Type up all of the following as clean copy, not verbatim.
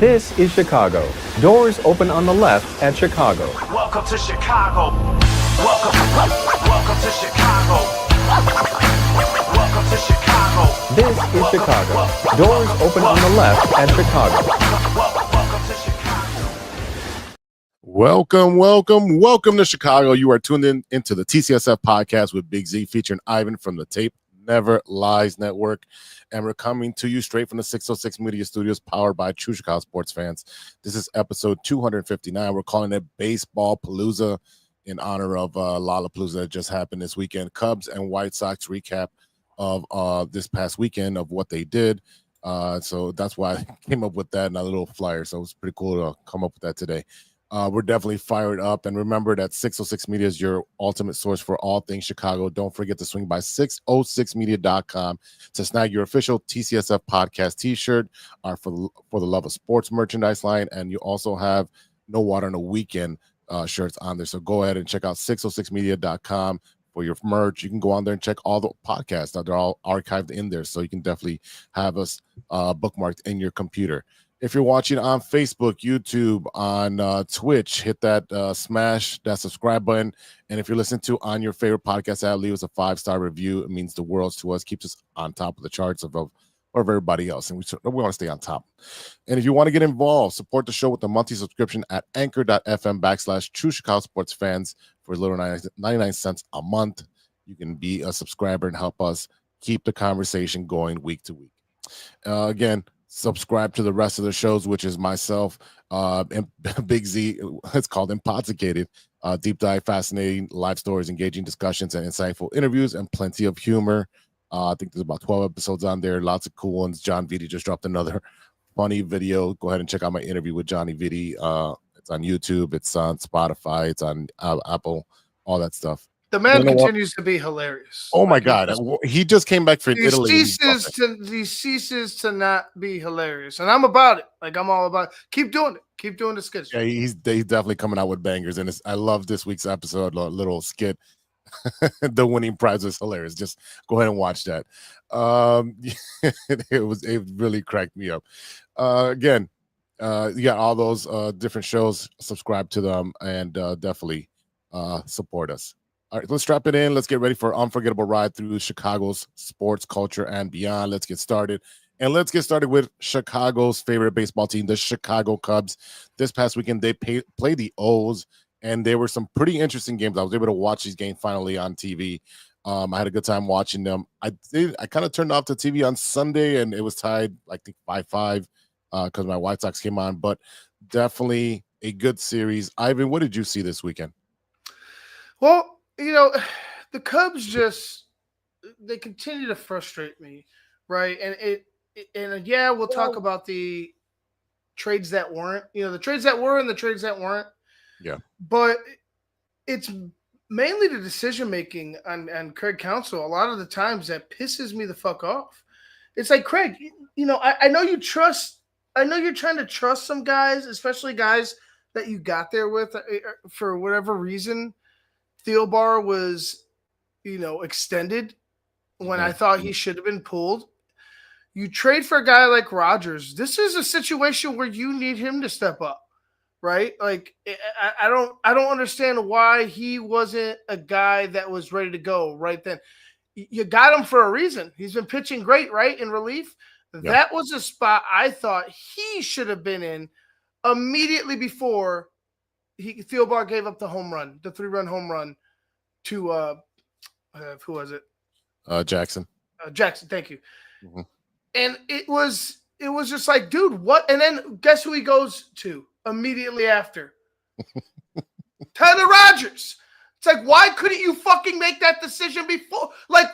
This is Chicago. Doors open on the left at Chicago. Welcome to Chicago. Welcome to Chicago. Welcome to Chicago. This is Chicago. Doors open on the left at Chicago. Welcome to Chicago. Welcome to Chicago. You are tuned into the TCSF podcast with Big Z featuring Ivan from the Tape Never Lies Network. And we're coming to you straight from the 606 Media Studios powered by True Chicago Sports Fans. This is episode 259. We're calling it Baseballpalooza in honor of Lollapalooza that just happened this weekend. Cubs and White Sox recap of this past weekend of what they did. So that's why I came up with that and a little flyer. So it was pretty cool to come up with that today. We're definitely fired up. And remember that 606 Media is your ultimate source for all things Chicago. Don't forget to swing by 606media.com to snag your official TCSF podcast t-shirt for the Love of Sports merchandise line. And you also have No Water No Weekend shirts on there. So go ahead and check out 606media.com for your merch. You can go on there and check all the podcasts. They're all archived in there. So you can definitely have us bookmarked in your computer. If you're watching on Facebook, YouTube, on Twitch, hit that smash that subscribe button. And if you're listening to on your favorite podcast app, leave us a 5-star review. It means the world to us, keeps us on top of the charts of everybody else. And we want to stay on top. And if you want to get involved, support the show with a monthly subscription at anchor.fm/True Chicago Sports Fans for as little 99 cents a month. You can be a subscriber and help us keep the conversation going week to week. Again, subscribe to the rest of the shows, which is myself and Big Z. It's called Impossicated. Deep dive, fascinating live stories, engaging discussions, and insightful interviews, and plenty of humor. I think there's about 12 episodes on there. Lots of cool ones. John Vitti just dropped another funny video. Go ahead and check out my interview with Johnny Vitti. It's on YouTube. It's on Spotify. It's on Apple. All that stuff. The man continues to be hilarious. Oh my God. He just came back from Italy. He ceases to not be hilarious. And I'm about it. Like, I'm all about it. Keep doing it. Keep doing the skits. Yeah, he's definitely coming out with bangers. And I love this week's episode, a little skit. The winning prize was hilarious. Just go ahead and watch that. It really cracked me up. Again, you got all those different shows. Subscribe to them and definitely support us. All right, let's strap it in. Let's get ready for an unforgettable ride through Chicago's sports, culture, and beyond. Let's get started. And let's get started with Chicago's favorite baseball team, the Chicago Cubs. This past weekend, they played the O's, and there were some pretty interesting games. I was able to watch these games finally on TV. I had a good time watching them. I kind of turned off the TV on Sunday, and it was tied, I think, 5-5 because my White Sox came on. But definitely a good series. Ivan, what did you see this weekend? Well, you know, the Cubs they continue to frustrate me, right? And yeah, we'll talk about the trades that weren't, the trades that were and the trades that weren't. Yeah. But it's mainly the decision-making on Craig Counsell a lot of the times that pisses me the fuck off. It's like, Craig, I know you're trying to trust some guys, especially guys that you got there with for whatever reason. Thielbar was, extended when I thought he should have been pulled. You trade for a guy like Rogers. This is a situation where you need him to step up, right? Like, I don't understand why he wasn't a guy that was ready to go right then. You got him for a reason. He's been pitching great, right, in relief. Yep. That was a spot I thought he should have been in immediately before Thielbar gave up the 3-run home run to who was it? Jackson. Jackson, thank you. Mm-hmm. And it was just like, dude, what? And then guess who he goes to immediately after? Tyler Rogers. It's like, why couldn't you fucking make that decision before? Like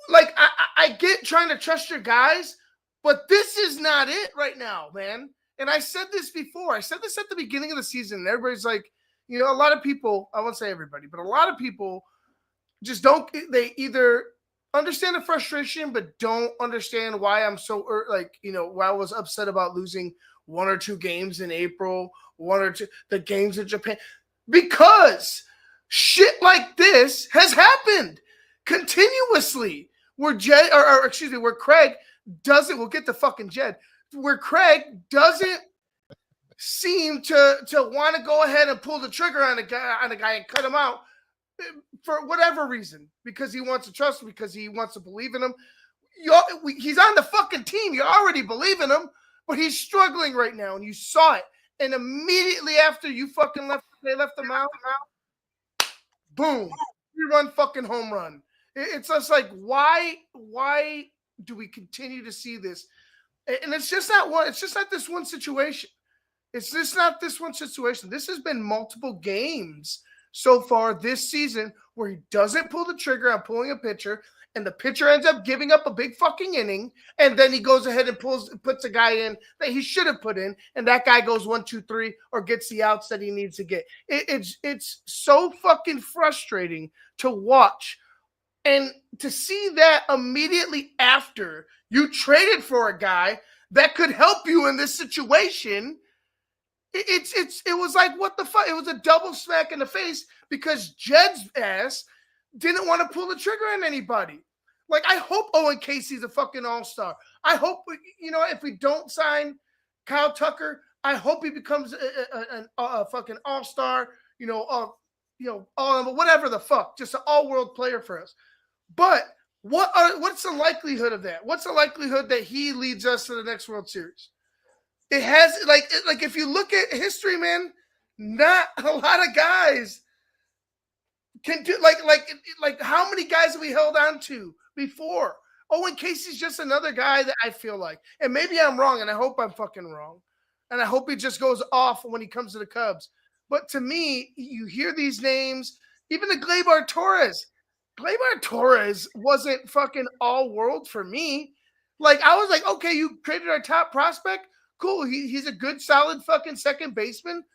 I get trying to trust your guys, but this is not it right now, man. And I said this before. I said this at the beginning of the season. And everybody's like, a lot of people, I won't say everybody, but a lot of people just they either understand the frustration, but don't understand why I'm so, why I was upset about losing 1 or 2 games in April, 1 or 2, the games in Japan, because shit like this has happened continuously where Craig doesn't, we'll get to fucking Jed, where Craig doesn't seem to want to go ahead and pull the trigger on a guy and cut him out for whatever reason, because he wants to trust him, because he wants to believe in him. He's on the fucking team. You already believe in him, but he's struggling right now, and you saw it. And immediately after they left him out, boom, 3-run fucking home run. It's just like, why do we continue to see this? And it's just not this one situation. It's just not this one situation. This has been multiple games so far this season where he doesn't pull the trigger on pulling a pitcher, and the pitcher ends up giving up a big fucking inning, and then he goes ahead and puts a guy in that he should have put in, and that guy goes 1, 2, 3, or gets the outs that he needs to get. It's so fucking frustrating to watch, and to see that immediately after you traded for a guy that could help you in this situation. It was like, what the fuck? It was a double smack in the face, because Jed's ass didn't want to pull the trigger on anybody. Like, I hope Owen Casey's a fucking all-star. I hope, if we don't sign Kyle Tucker, I hope he becomes a fucking all-star, whatever the fuck, just an all-world player for us. But what's the likelihood of that? What's the likelihood that he leads us to the next World Series? It has, like if you look at history, man, not a lot of guys can do, like how many guys have we held on to before? Owen Casey's just another guy that I feel like, and maybe I'm wrong, and I hope I'm fucking wrong, and I hope he just goes off when he comes to the Cubs. But to me, you hear these names, even the Gleyber Torres wasn't fucking all world for me. Like, I was like, okay, you created our top prospect. Cool. He's a good, solid fucking second baseman.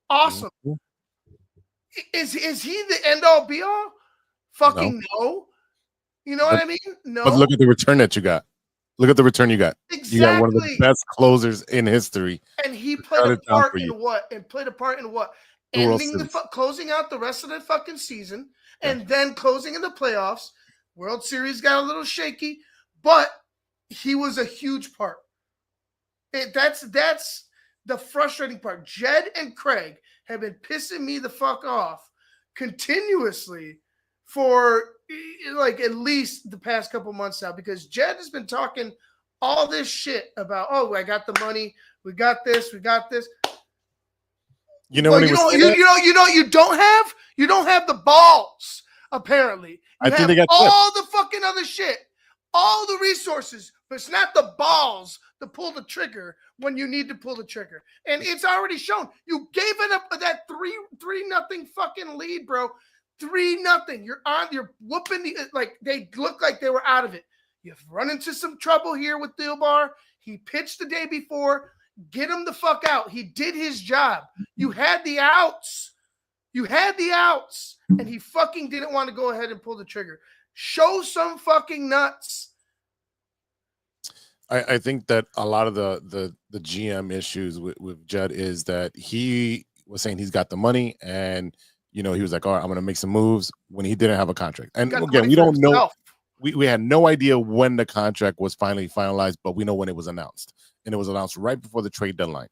Awesome. Mm-hmm. Is he the end all be all? Fucking no. You know what I mean? No. But look at the return that you got. Look at the return you got. Exactly. You got one of the best closers in history. And he played a part in what? Closing out the rest of the fucking season, and then closing in the playoffs. World Series got a little shaky, but he was a huge part. That's the frustrating part. Jed and Craig have been pissing me the fuck off continuously for like at least the past couple months now, because Jed has been talking all this shit about, oh, I got the money, we got this. You don't have the balls, apparently. I think they got all the fucking other shit, all the resources, but it's not the balls to pull the trigger when you need to pull the trigger. And it's already shown. You gave it up that 3-0 fucking lead, bro. 3-0. You're whooping they look like they were out of it. You've run into some trouble here with Dilbar. He pitched the day before. Get him the fuck out. He did his job. You had the outs. And he fucking didn't want to go ahead and pull the trigger. Show some fucking nuts. I think that a lot of the GM issues with Judd is that he was saying he's got the money, and he was like, all right, I'm going to make some moves when he didn't have a contract. And again, we don't know. We had no idea when the contract was finally finalized, but we know when it was announced. And it was announced right before the trade deadline.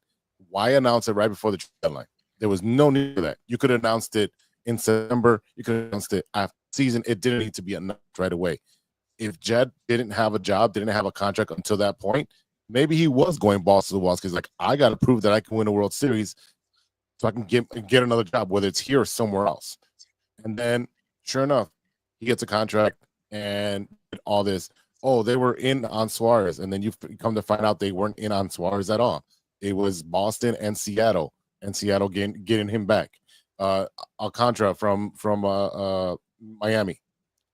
Why announce it right before the trade deadline? There was no need for that. You could have announced it in September. You could have announced it after the season. It didn't need to be announced right away. If Jed didn't have a job, didn't have a contract until that point, maybe he was going balls to the walls, because like, I got to prove that I can win a World Series so I can get another job, whether it's here or somewhere else. And then, sure enough, he gets a contract and all this. Oh, they were in on Suarez, and then you come to find out they weren't in on Suarez at all. It was Boston and Seattle getting him back. Alcantara from Miami.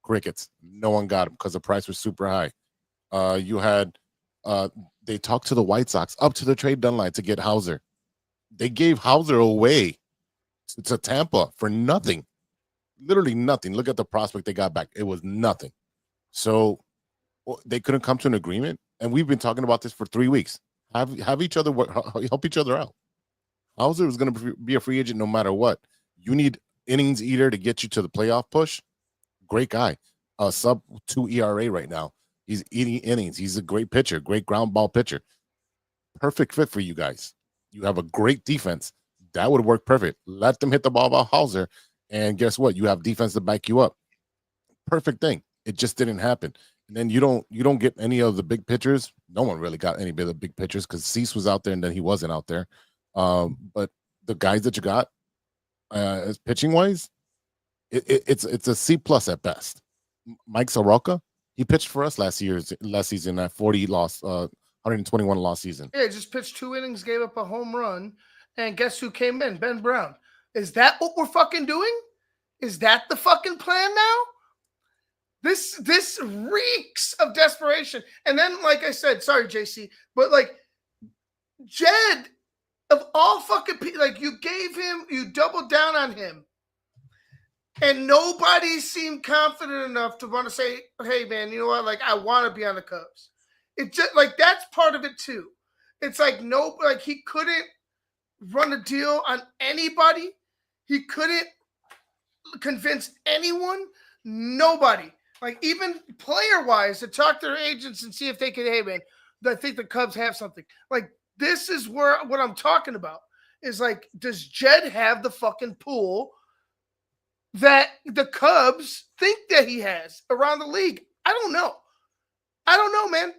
Crickets. No one got him because the price was super high. You had they talked to the White Sox up to the trade deadline to get Hauser. They gave Hauser away to Tampa for nothing. Literally nothing. Look at the prospect they got back. It was nothing. So they couldn't come to an agreement. And we've been talking about this for 3 weeks. Have each other help each other out. Hauser is going to be a free agent no matter what. You need innings eater to get you to the playoff push. Great guy. Sub 2 ERA right now. He's eating innings. He's a great pitcher, great ground ball pitcher. perfect fit for you guys. You have a great defense. That would work perfect. Let them hit the ball about Hauser, and guess what? You have defense to back you up. Perfect thing. It just didn't happen. And then you don't get any of the big pitchers. No one really got any of the big pitchers because Cease was out there and then he wasn't out there. But the guys that you got, as pitching wise, it's a C plus at best. Mike Soroka, he pitched for us last season at 121 loss season. Yeah, just pitched 2 innings, gave up a home run, and guess who came in? Ben Brown. Is that what we're fucking doing? Is that the fucking plan now? This reeks of desperation. And then, like I said, sorry, JC, but like Jed, of all fucking people, like you doubled down on him, and nobody seemed confident enough to want to say, "Hey, man, you know what? Like, I want to be on the Cubs." It just like that's part of it too. It's like he couldn't run a deal on anybody. He couldn't convince anyone. Nobody. Like, even player-wise, to talk to their agents and see if they could, hey, man, I think the Cubs have something. Like, this is what I'm talking about. Is like, does Jed have the fucking pool that the Cubs think that he has around the league? I don't know. Man.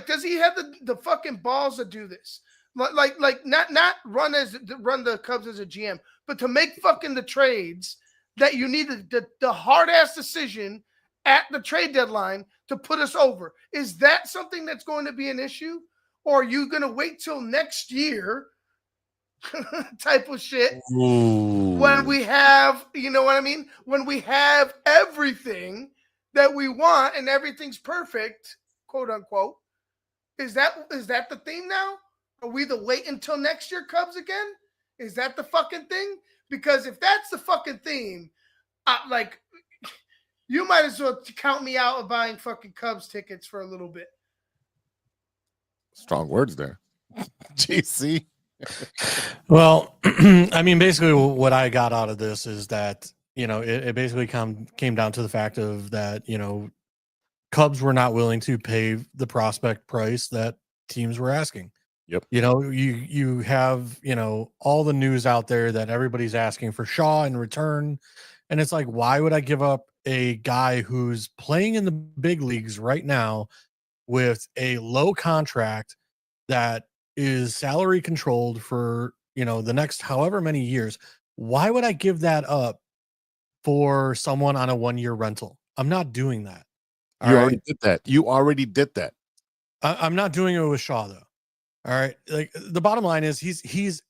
Does he have the fucking balls to do this? Like not run the Cubs as a GM, but to make fucking the trades that you need the hard-ass decision at the trade deadline to put us over. Is that something that's going to be an issue? Or are you going to wait till next year type of shit? Ooh. When we have, you know what I mean? When we have everything that we want and everything's perfect, quote unquote. Is that the theme now? Are we the wait until next year Cubs again? Is that the fucking thing? Because if that's the fucking theme, you might as well count me out of buying fucking Cubs tickets for a little bit. Strong words there. JC. Well, I mean, basically what I got out of this is that, it basically came down to the fact of that, Cubs were not willing to pay the prospect price that teams were asking. Yep. You have, all the news out there that everybody's asking for Shaw in return. And it's like, why would I give up a guy who's playing in the big leagues right now with a low contract that is salary controlled for, the next however many years? Why would I give that up for someone on a 1-year rental? I'm not doing that. You already did that. I'm not doing it with Shaw, though. All right. Like, the bottom line is he's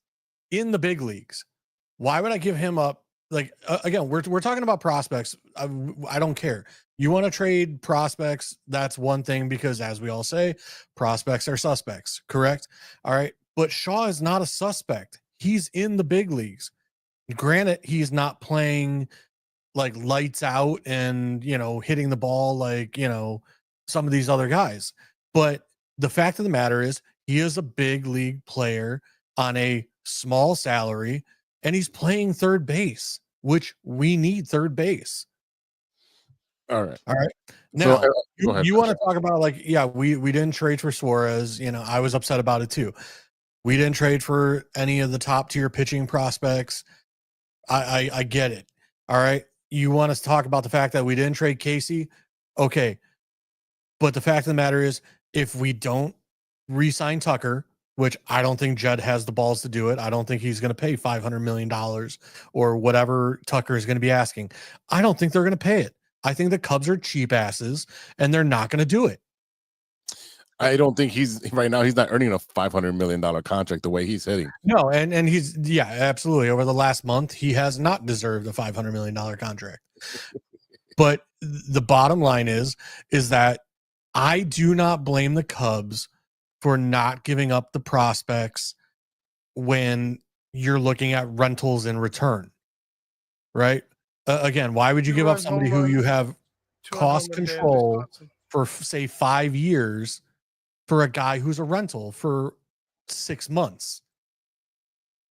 in the big leagues. Why would I give him up? Like, again, we're talking about prospects. I don't care. You want to trade prospects, that's one thing, because as we all say, prospects are suspects, correct? All right. But Shaw is not a suspect. He's in the big leagues. Granted, he's not playing like lights out and, hitting the ball like, some of these other guys. But the fact of the matter is he is a big league player on a small salary, and he's playing third base, which we need third base. All right. Now, so, you want to talk about we didn't trade for Suarez. I was upset about it too. We didn't trade for any of the top tier pitching prospects. I get it. All right. You want us to talk about the fact that we didn't trade Casey? Okay. But the fact of the matter is, if we don't re-sign Tucker, which I don't think Jed has the balls to do it. I don't think he's going to pay $500 million or whatever Tucker is going to be asking. I don't think they're going to pay it. I think the Cubs are cheap asses and they're not going to do it. I don't think he's not earning a $500 million contract the way he's hitting. No. And he's, absolutely. Over the last month, he has not deserved a $500 million contract. But the bottom line is that I do not blame the Cubs for not giving up the prospects when you're looking at rentals in return, right? Again, why would you give up somebody who you have cost control for, say, 5 years for a guy who's a rental for 6 months?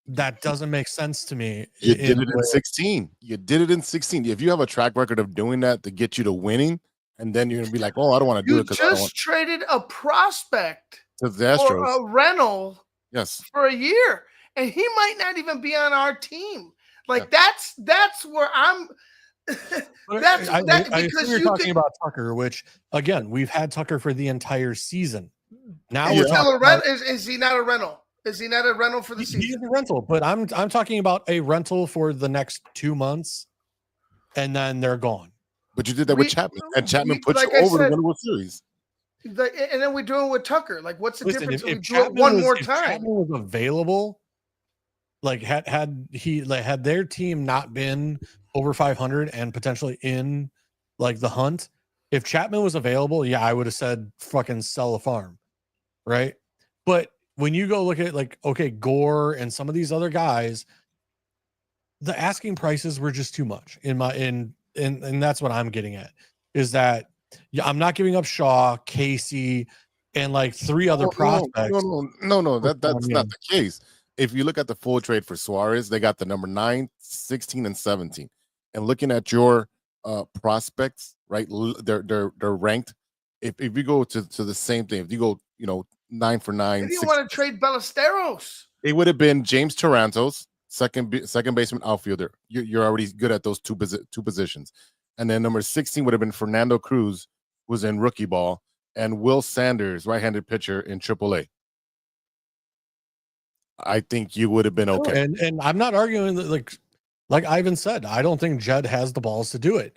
That doesn't make sense to me. You did it in 16. You did it in 16. If you have a track record of doing that to get you to winning, and then you're going to be like, oh, I don't want to do it. You just traded a prospect to the Astros for a rental Yes. for a year, and he might not even be on our team. Like that's where I'm. I Because assume you're you talking could. about Tucker, which again we've had Tucker for the entire season. Now Is we're he still talking a rent? Is he not a rental? Is he not a rental for the he's season? a rental, but I'm talking about a rental for the next 2 months, and then they're gone. But you did that with Chapman, and Chapman put like you I over said, the World Series. like, and then we're doing it with Tucker. Like, what's the Listen, difference if we if do it Chapman one was more if time? Chapman was available, like had their team not been over 500 and potentially in like the hunt, if Chapman was available, yeah, I would have said fucking sell the farm, right? But when you go look at like, okay, Gore and some of these other guys, the asking prices were just too much and that's what I'm getting at, is that I'm not giving up Shaw, Casey, and like 3 other prospects. No. That's not the case. If you look at the full trade for Suarez, they got the number 9, 16, and 17. And looking at your prospects, right? They're ranked. If you go to the same thing, if you go, 9 for 9, They didn't want to trade Ballesteros. it would have been James Tarantos, second baseman outfielder. You're already good at those two positions. And then number 16 would have been Fernando Cruz, who's in rookie ball, and Will Sanders, right-handed pitcher in AAA. I think you would have been okay. And I'm not arguing that, like Ivan said, I don't think Jed has the balls to do it.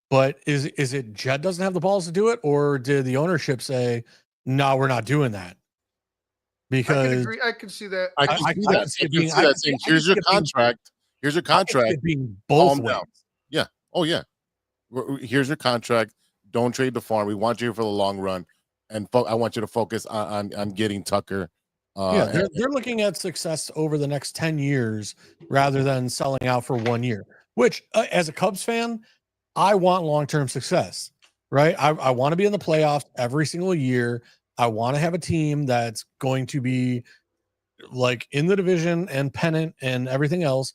But is it Jed doesn't have the balls to do it, or did the ownership say, no, we're not doing that? Because I can agree. I can see that. I can see that saying, here's your contract. Here's your contract. Being both ways. Down. Yeah. Oh, yeah. Here's your contract. Don't trade the farm. We want you here for the long run. And I want you to focus on getting Tucker. They're looking at success over the next 10 years rather than selling out for 1 year, which as a Cubs fan, I want long-term success, right? I want to be in the playoffs every single year. I want to have a team that's going to be like in the division and pennant and everything else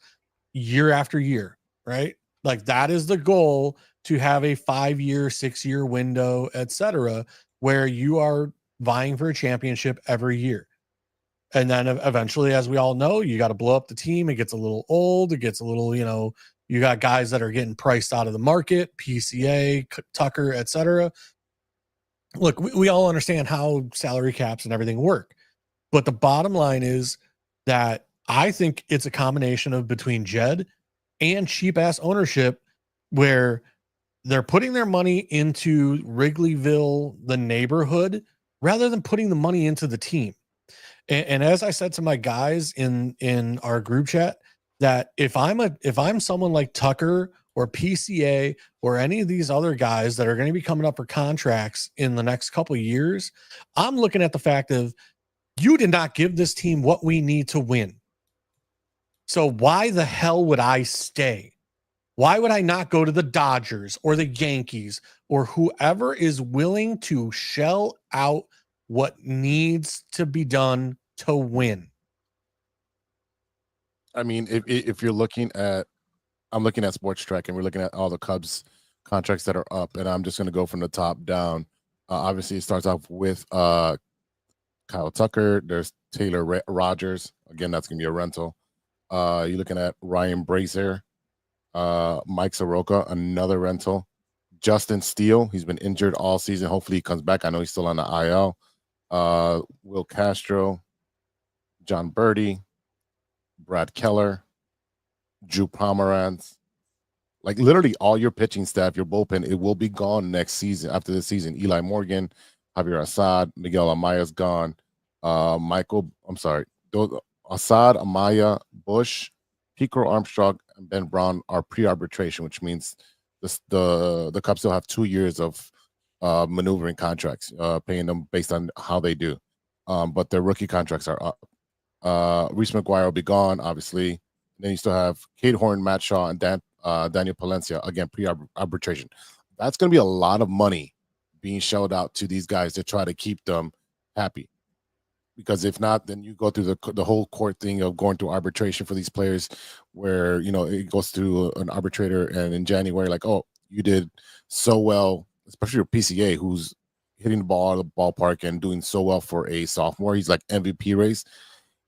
year after year, right? Like that is the goal, to have a 5-year, 6-year window, etc., where you are vying for a championship every year. And then eventually, as we all know, you got to blow up the team. It gets a little old. It gets a little, you got guys that are getting priced out of the market, PCA, Tucker, etc. Look, we all understand how salary caps and everything work. But the bottom line is that I think it's a combination of between Jed and cheap ass ownership, where they're putting their money into Wrigleyville, the neighborhood, rather than putting the money into the team. And as I said to my guys in our group chat, that if I'm someone like Tucker or PCA or any of these other guys that are going to be coming up for contracts in the next couple of years, I'm looking at the fact of, you did not give this team what we need to win. So why the hell would I stay? Why would I not go to the Dodgers or the Yankees or whoever is willing to shell out what needs to be done to win? I mean, if you're looking at, I'm looking at Sports Track, and we're looking at all the Cubs contracts that are up, and I'm just going to go from the top down. Obviously, it starts off with Kyle Tucker. There's Taylor Rogers. Again, that's going to be a rental. You're looking at Ryan Brazier, Mike Soroka, another rental. Justin Steele, he's been injured all season. Hopefully he comes back. I know he's still on the IL. Will Castro, John Birdie, Brad Keller, Drew Pomeranz. Like literally all your pitching staff, your bullpen, it will be gone next season. After this season, Eli Morgan, Javier Assad, Miguel Amaya's gone. Assad, Amaya, Bush, Pico Armstrong, and Ben Brown are pre-arbitration, which means the Cubs still have 2 years of maneuvering contracts, paying them based on how they do. But their rookie contracts are up. Reese McGuire will be gone, obviously. And then you still have Kate Horn, Matt Shaw, and Daniel Palencia, again, pre-arbitration. That's going to be a lot of money being shelled out to these guys to try to keep them happy. Because if not, then you go through the whole court thing of going through arbitration for these players, where it goes through an arbitrator, and in January, like, oh, you did so well, especially your PCA, who's hitting the ball out of the ballpark and doing so well for a sophomore. He's like MVP race.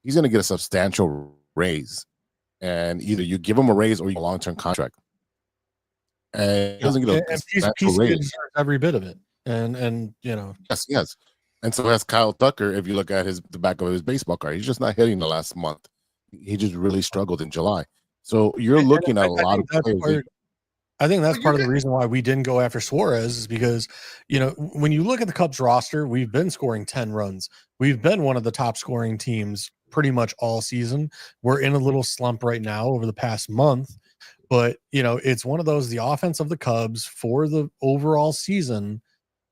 he's going to get a substantial raise. And either you give him a raise or you get a long-term contract. And he doesn't get a substantial raise. Deserves every bit of it. And Yes. And so has Kyle Tucker. If you look at the back of his baseball card, he's just not hitting the last month. He just really struggled in July. So you're looking at a lot of players. I think that's part of the reason why we didn't go after Suarez is because, when you look at the Cubs roster, we've been scoring 10 runs. We've been one of the top scoring teams pretty much all season. We're in a little slump right now over the past month, but it's one of those, the offense of the Cubs for the overall season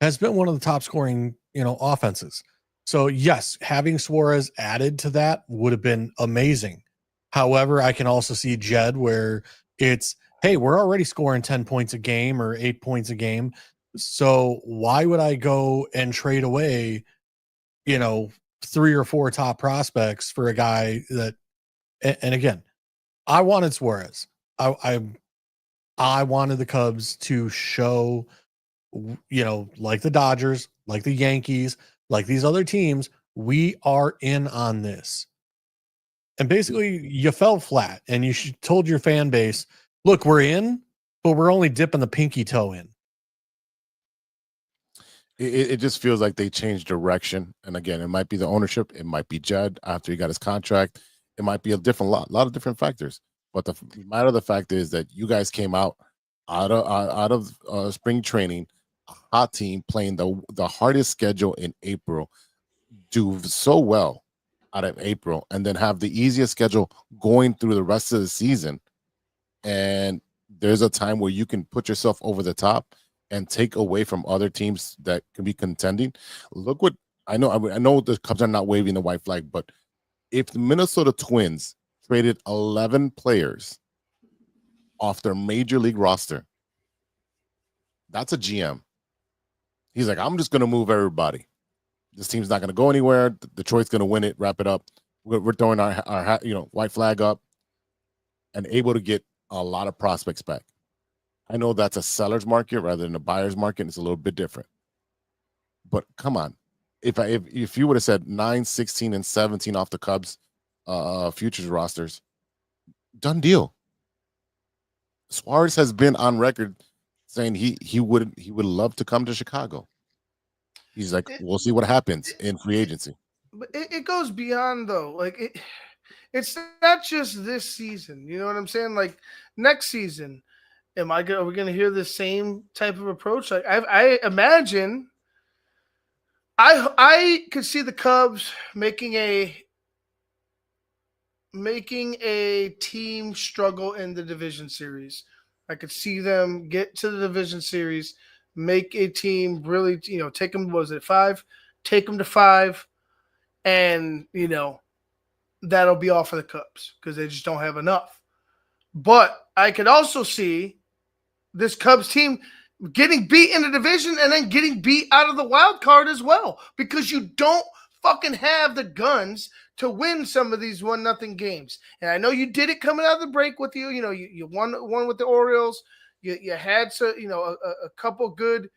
has been one of the top scoring, offenses. So yes, having Suarez added to that would have been amazing. However, I can also see Jed where it's, hey, we're already scoring 10 points a game or 8 points a game. So why would I go and trade away, 3 or 4 top prospects for a guy that, and again, I wanted Suarez. I wanted the Cubs to show, like the Dodgers, like the Yankees, like these other teams, we are in on this. And basically you fell flat and you told your fan base, look, we're in, but we're only dipping the pinky toe in. It just feels like they changed direction. And again, it might be the ownership. It might be Jed after he got his contract. It might be a lot of different factors. But the matter of the fact is that you guys came out of spring training, a hot team playing the hardest schedule in April, do so well out of April, and then have the easiest schedule going through the rest of the season. And there's a time where you can put yourself over the top and take away from other teams that can be contending. Look what I know the Cubs are not waving the white flag, but if the Minnesota Twins traded 11 players off their major league roster, that's a GM. He's like, I'm just going to move everybody. This team's not going to go anywhere. Detroit's going to win it, wrap it up. We're throwing our white flag up and able to get a lot of prospects back. I know that's a seller's market rather than a buyer's market. It's a little bit different. But come on. If you would have said 9, 16, and 17 off the Cubs futures rosters, done deal. Suarez has been on record saying he would love to come to Chicago. He's like, we'll see what happens in free agency. But it goes beyond though. Like it's not just this season. You know what I'm saying? Like next season, are we going to hear the same type of approach? Like I imagine, I could see the Cubs making a team struggle in the division series. I could see them get to the division series, make a team really, take them, was it 5? Take them to 5, and, that'll be all for the Cubs because they just don't have enough. But I could also see this Cubs team getting beat in the division and then getting beat out of the wild card as well because you don't fucking have the guns to win some of these 1-0 games. And I know you did it coming out of the break with you. You won with the Orioles. You had a couple good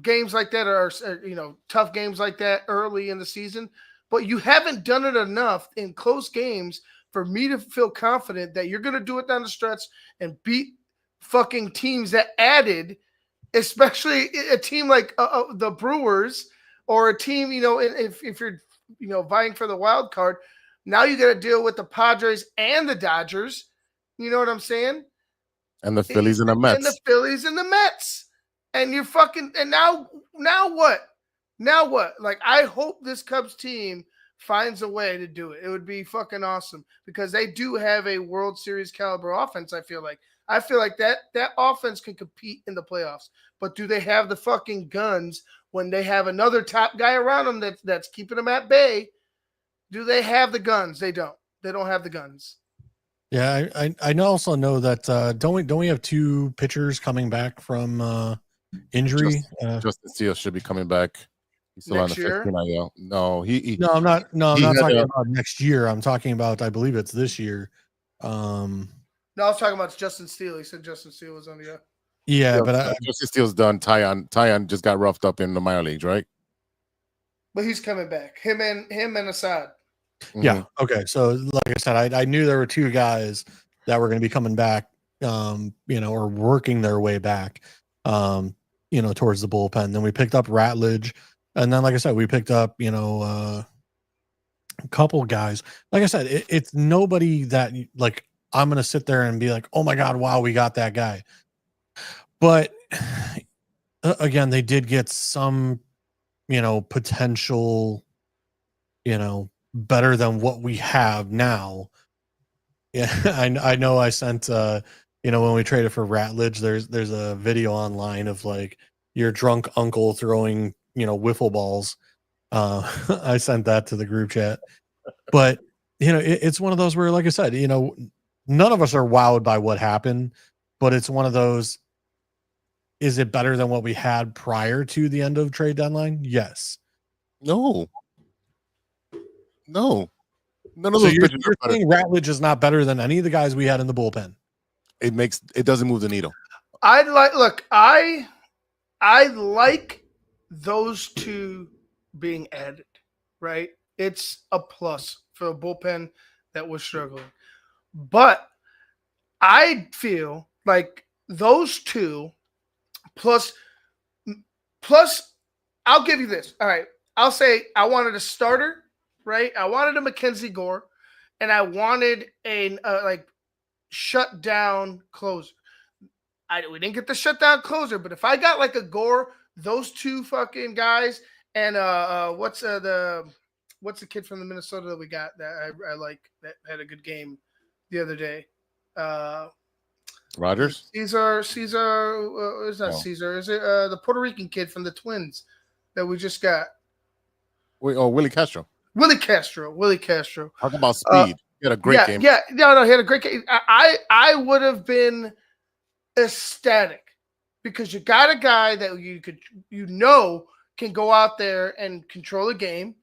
games like that, or tough games like that early in the season. But you haven't done it enough in close games for me to feel confident that you're going to do it down the stretch and beat fucking teams that added, especially a team like the Brewers or a team, if you're, vying for the wild card. Now you got to deal with the Padres and the Dodgers. You know what I'm saying? And the Phillies and the Mets. And the Phillies and the Mets. And you're fucking, and now what? Now what? Like, I hope this Cubs team finds a way to do it. It would be fucking awesome because they do have a World Series caliber offense. I feel like that offense can compete in the playoffs, but do they have the fucking guns when they have another top guy around them that's keeping them at bay? Do they have the guns? They don't. They don't have the guns. Yeah, I also know that don't we have 2 pitchers coming back from injury? Justin Steele should be coming back. He's still on the 15 IL. No, No, I'm not talking about next year. I'm talking about, I believe it's this year. No, I was talking about Justin Steele. He said Justin Steele was on the but Justin Steele's done. Tyon just got roughed up in the minor leagues, right? but he's coming back. Him and Assad. Yeah. Okay. So, like I said, I knew there were two guys that were going to be coming back, or working their way back, towards the bullpen. Then we picked up Ratledge. And then, like I said, we picked up, a couple guys. Like I said, it's nobody that, like, I'm going to sit there and be like, oh my God, wow, we got that guy. But again, they did get some, potential, better than what we have now. Yeah, I know I sent when we traded for Ratledge, there's a video online of like your drunk uncle throwing, wiffle balls. I sent that to the group chat. But it's one of those where, like I said, none of us are wowed by what happened, but it's one of those, is it better than what we had prior to the end of trade deadline? Yes. No. None of So those you're pitchers are better. saying Ratledge is not better than any of the guys we had in the bullpen? It doesn't move the needle. I like those two being added, right? It's a plus for a bullpen that was struggling. But I feel like those two plus I'll give you this. All right. I'll say I wanted a starter, right? I wanted a Mackenzie Gore, and I wanted a shut down closer. We didn't get the shutdown closer, but if I got like a Gore, those two fucking guys, and what's the kid from the Minnesota that we got that I like that had a good game the other day? Rogers? Caesar, it's not Caesar. Is it the Puerto Rican kid from the Twins that we just got? Willie Castro. Willie Castro. Talk about speed. He had a great game. Yeah, no, he had a great game. I would have been ecstatic because you got a guy that you can go out there and control a game,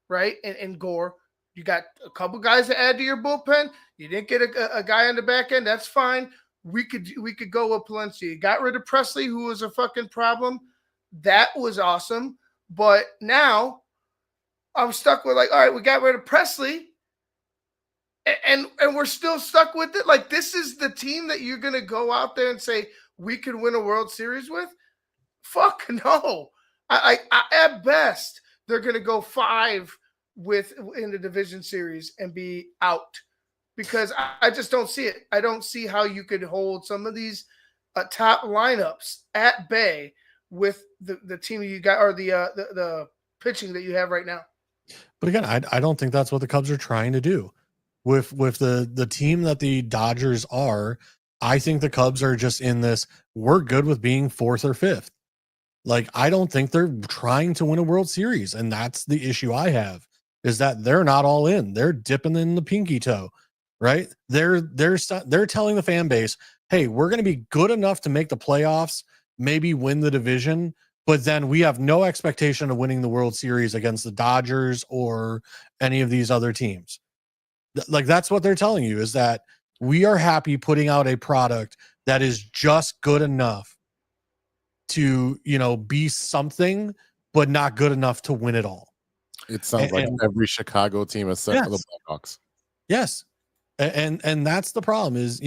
right? And Gore. You got a couple guys to add to your bullpen. You didn't get a guy on the back end. That's fine. We could go with Palencia. You got rid of Presley, who was a fucking problem. That was awesome. But now I'm stuck with all right, we got rid of Presley, and we're still stuck with it. Like, this is the team that you're gonna go out there and say we could win a World Series with? Fuck no. I at best they're gonna go 5 in the division series and be out, because I just don't see it. I don't see how you could hold some of these top lineups at bay with the team you got, or the pitching that you have right now. But again, I don't think that's what the Cubs are trying to do with the team that the Dodgers are. I think the Cubs are just in this, we're good with being 4th or 5th. Like, I don't think they're trying to win a World Series. And that's the issue I have, is that they're not all in. They're dipping in the pinky toe, right? They're telling the fan base, hey, we're going to be good enough to make the playoffs, maybe win the division, but then we have no expectation of winning the World Series against the Dodgers or any of these other teams. Like, that's what they're telling you, is that we are happy putting out a product that is just good enough to, be something, but not good enough to win it all. It sounds like every Chicago team except for the Blackhawks. Yes. And that's the problem is,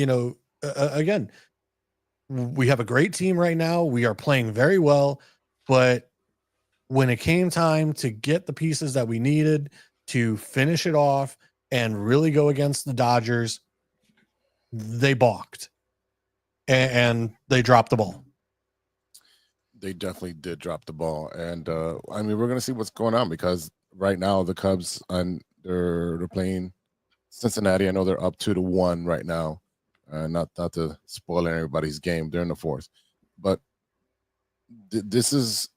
again, we have a great team right now. We are playing very well, but when it came time to get the pieces that we needed to finish it off and really go against the Dodgers, they balked and they dropped the ball. They definitely did drop the ball. And we're going to see what's going on, because right now the Cubs, they're playing Cincinnati. I know they're up 2-1 right now. Not to spoil everybody's game. They're in the 4th. But this is,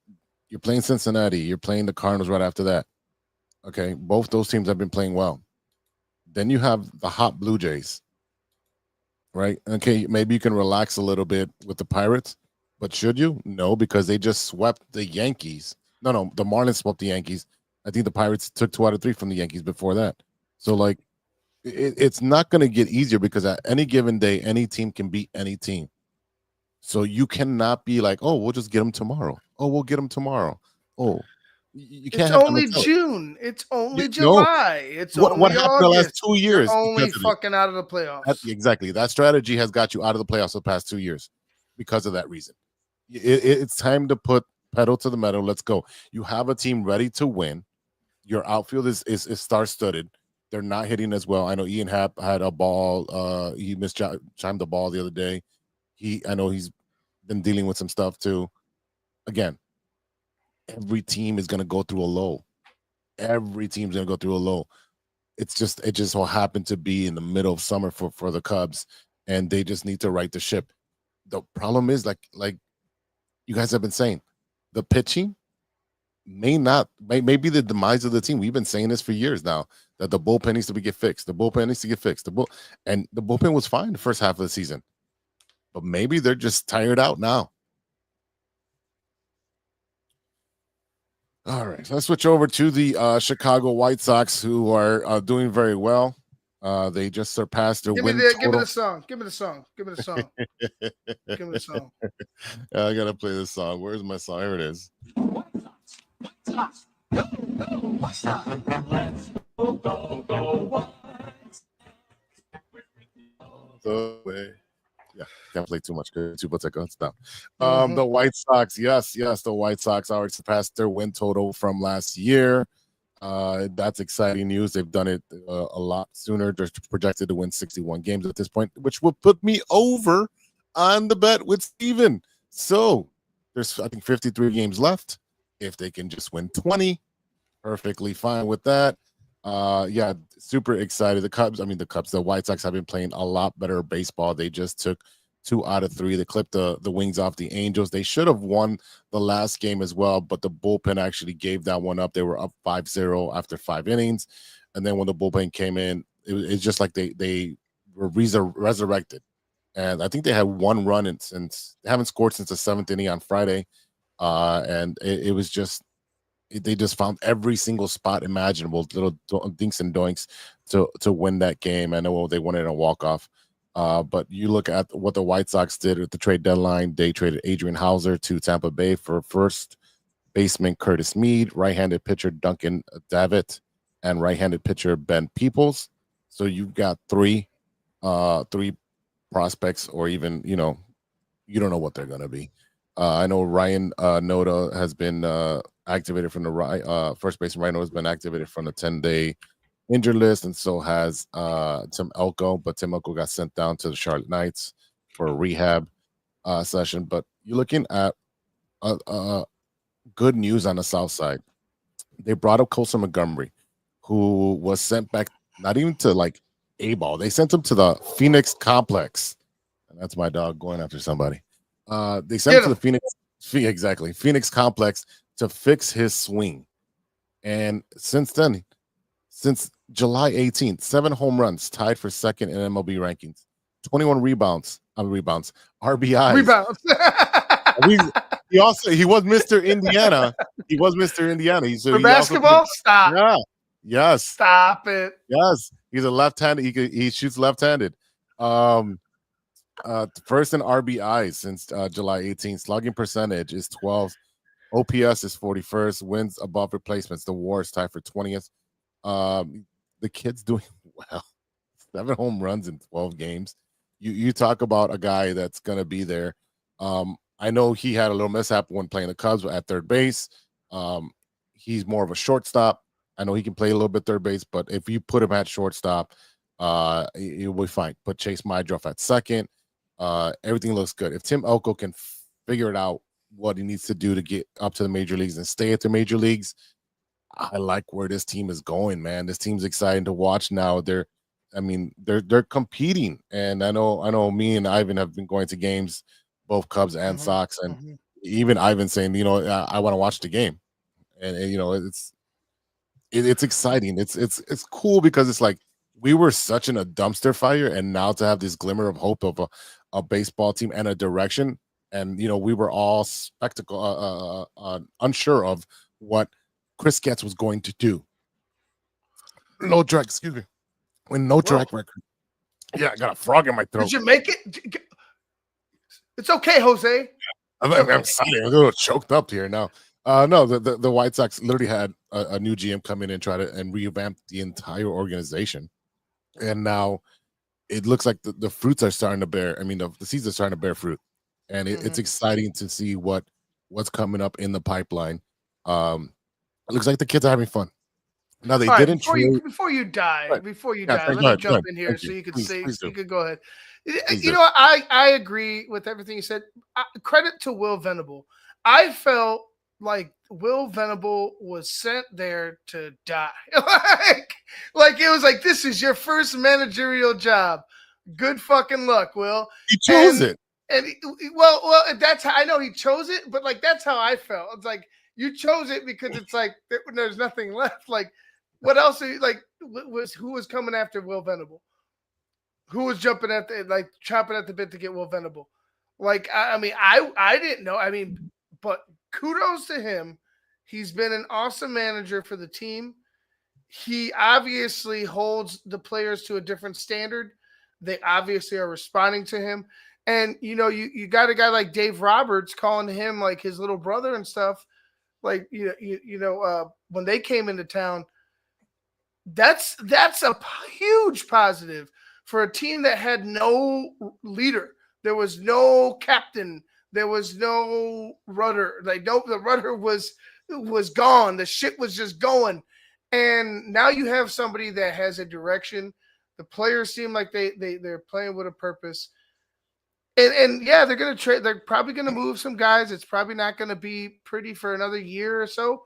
you're playing Cincinnati. You're playing the Cardinals right after that. Okay, both those teams have been playing well. Then you have the hot Blue Jays, right? Okay, maybe you can relax a little bit with the Pirates, but should you? No, because they just swept the Yankees. No, the Marlins swept the Yankees. I think the Pirates took 2 out of 3 from the Yankees before that. So, like, it's not going to get easier, because at any given day, any team can beat any team. So you cannot be like, oh, we'll just get them tomorrow. Oh, we'll get them tomorrow. Oh, You It's can't have that only mentality. June. It's only No. July. It's What only happened the last August. 2 years? You're only Because of it. fucking out of the playoffs. Exactly. That strategy has got you out of the playoffs the past 2 years because of that reason. It's time to put pedal to the metal. Let's go. You have a team ready to win. Your outfield is star-studded. They're not hitting as well. I know Ian had a ball. He mistimed the ball the other day. I know he's been dealing with some stuff too. Again, every team is going to go through a low. Every team's going to go through a low. It just so happened to be in the middle of summer for the Cubs, and they just need to right the ship. The problem is, like you guys have been saying, the pitching may be the demise of the team. We've been saying this for years now, that the bullpen needs to get fixed. The bullpen needs to get fixed. And the bullpen was fine the first half of the season, but maybe they're just tired out now. All right, let's switch over to the Chicago White Sox, who are doing very well. They just surpassed their win total. Give me the song. Give me the song. Give me the song. Give me the song. I gotta play this song. Where's my song? Here it is. The way. Yeah, can't play too much. Stop. The White Sox, yes, the White Sox already surpassed their win total from last year. That's exciting news. They've done it a lot sooner. They're projected to win 61 games at this point, which will put me over on the bet with Steven. So there's, I think, 53 games left. If they can just win 20, perfectly fine with that. Yeah, super excited. The White Sox have been playing a lot better baseball. They just took 2 out of 3. They clipped the wings off the Angels. They should have won the last game as well, but the bullpen actually gave that one up. They were up 5-0 after 5 innings. And then when the bullpen came in, it's just like they were resurrected. And I think they had 1 run since they haven't scored since the 7th inning on Friday. And it was just, they just found every single spot imaginable, little dinks and doinks to win that game. I know they won it on a walk-off. But you look at what the White Sox did at the trade deadline. They traded Adrian Hauser to Tampa Bay for first baseman Curtis Mead, right-handed pitcher Duncan Davitt, and right-handed pitcher Ben Peoples. So you've got three prospects, or even, you don't know what they're going to be. I know Ryan Noda has been activated from the first baseman. Ryan Noda has been activated from the 10-day injured list, and so has Tim Elko. But Tim Elko got sent down to the Charlotte Knights for a rehab session. But you're looking at good news on the South side. They brought up Colson Montgomery, who was sent back, not even to like A-ball. They sent him to the Phoenix complex. And that's my dog going after somebody. They sent him to the Phoenix complex to fix his swing. And since then, since July 18th, 7 home runs, tied for second in MLB rankings, 21 rebounds, RBIs. He was Mr. Indiana. He was Mr. Indiana. For basketball? Stop. Yeah. Yes. Stop it. Yes. He's a left-handed. He shoots left-handed. First in RBIs since July 18th. Slugging percentage is 12th. OPS is 41st. Wins above replacements. The WAR is tied for 20th. The kid's doing well. 7 home runs in 12 games. You talk about a guy that's going to be there. I know he had a little mishap when playing the Cubs at third base. He's more of a shortstop. I know he can play a little bit third base, but if you put him at shortstop, you'll be fine. Put Chase Mydroff at second. Everything looks good. If Tim Elko can figure it out, what he needs to do to get up to the major leagues and stay at the major leagues, I like where this team is going, man. This team's exciting to watch now. They're competing, and I know me and Ivan have been going to games, both Cubs and Sox, and even Ivan saying, I want to watch the game, and it's exciting. It's cool because it's like we were such in a dumpster fire, and now to have this glimmer of hope of a baseball team and a direction, and we were all unsure of what Chris Getz was going to do. No track record. Yeah, I got a frog in my throat. Did you make it? It's okay, Jose. I'm excited. I'm a little choked up here now. No, the White Sox literally had a new GM come in and try to revamp the entire organization, and now it looks like the fruits are starting to bear. I mean, the seeds are starting to bear fruit, and it's exciting to see what's coming up in the pipeline. It looks like the kids are having fun. Now they All right, didn't trade. before you die, Right. Yeah, let go me ahead, go jump ahead. in here Thank so you. you could Please, say please you do. could go ahead. Please You do. know, I agree with everything you said. Credit to Will Venable. I felt like Will Venable was sent there to die. like it was like, this is your first managerial job. Good fucking luck, Will. He chose And it. and well, that's how I know he chose it, but like that's how I felt. It's like you chose it because it's like there's nothing left. Like, what else? Are you, like, who was coming after Will Venable? Who was jumping at chopping at the bit to get Will Venable? Like, I mean, I didn't know. I mean, but kudos to him. He's been an awesome manager for the team. He obviously holds the players to a different standard. They obviously are responding to him. And you got a guy like Dave Roberts calling him like his little brother and stuff. Like when they came into town, that's a huge positive for a team that had no leader. There was no captain. There was no rudder. Like, no, the rudder was gone. The ship was just going. And now you have somebody that has a direction. The players seem like they're playing with a purpose. And yeah, they're gonna trade. They're probably gonna move some guys. It's probably not gonna be pretty for another year or so.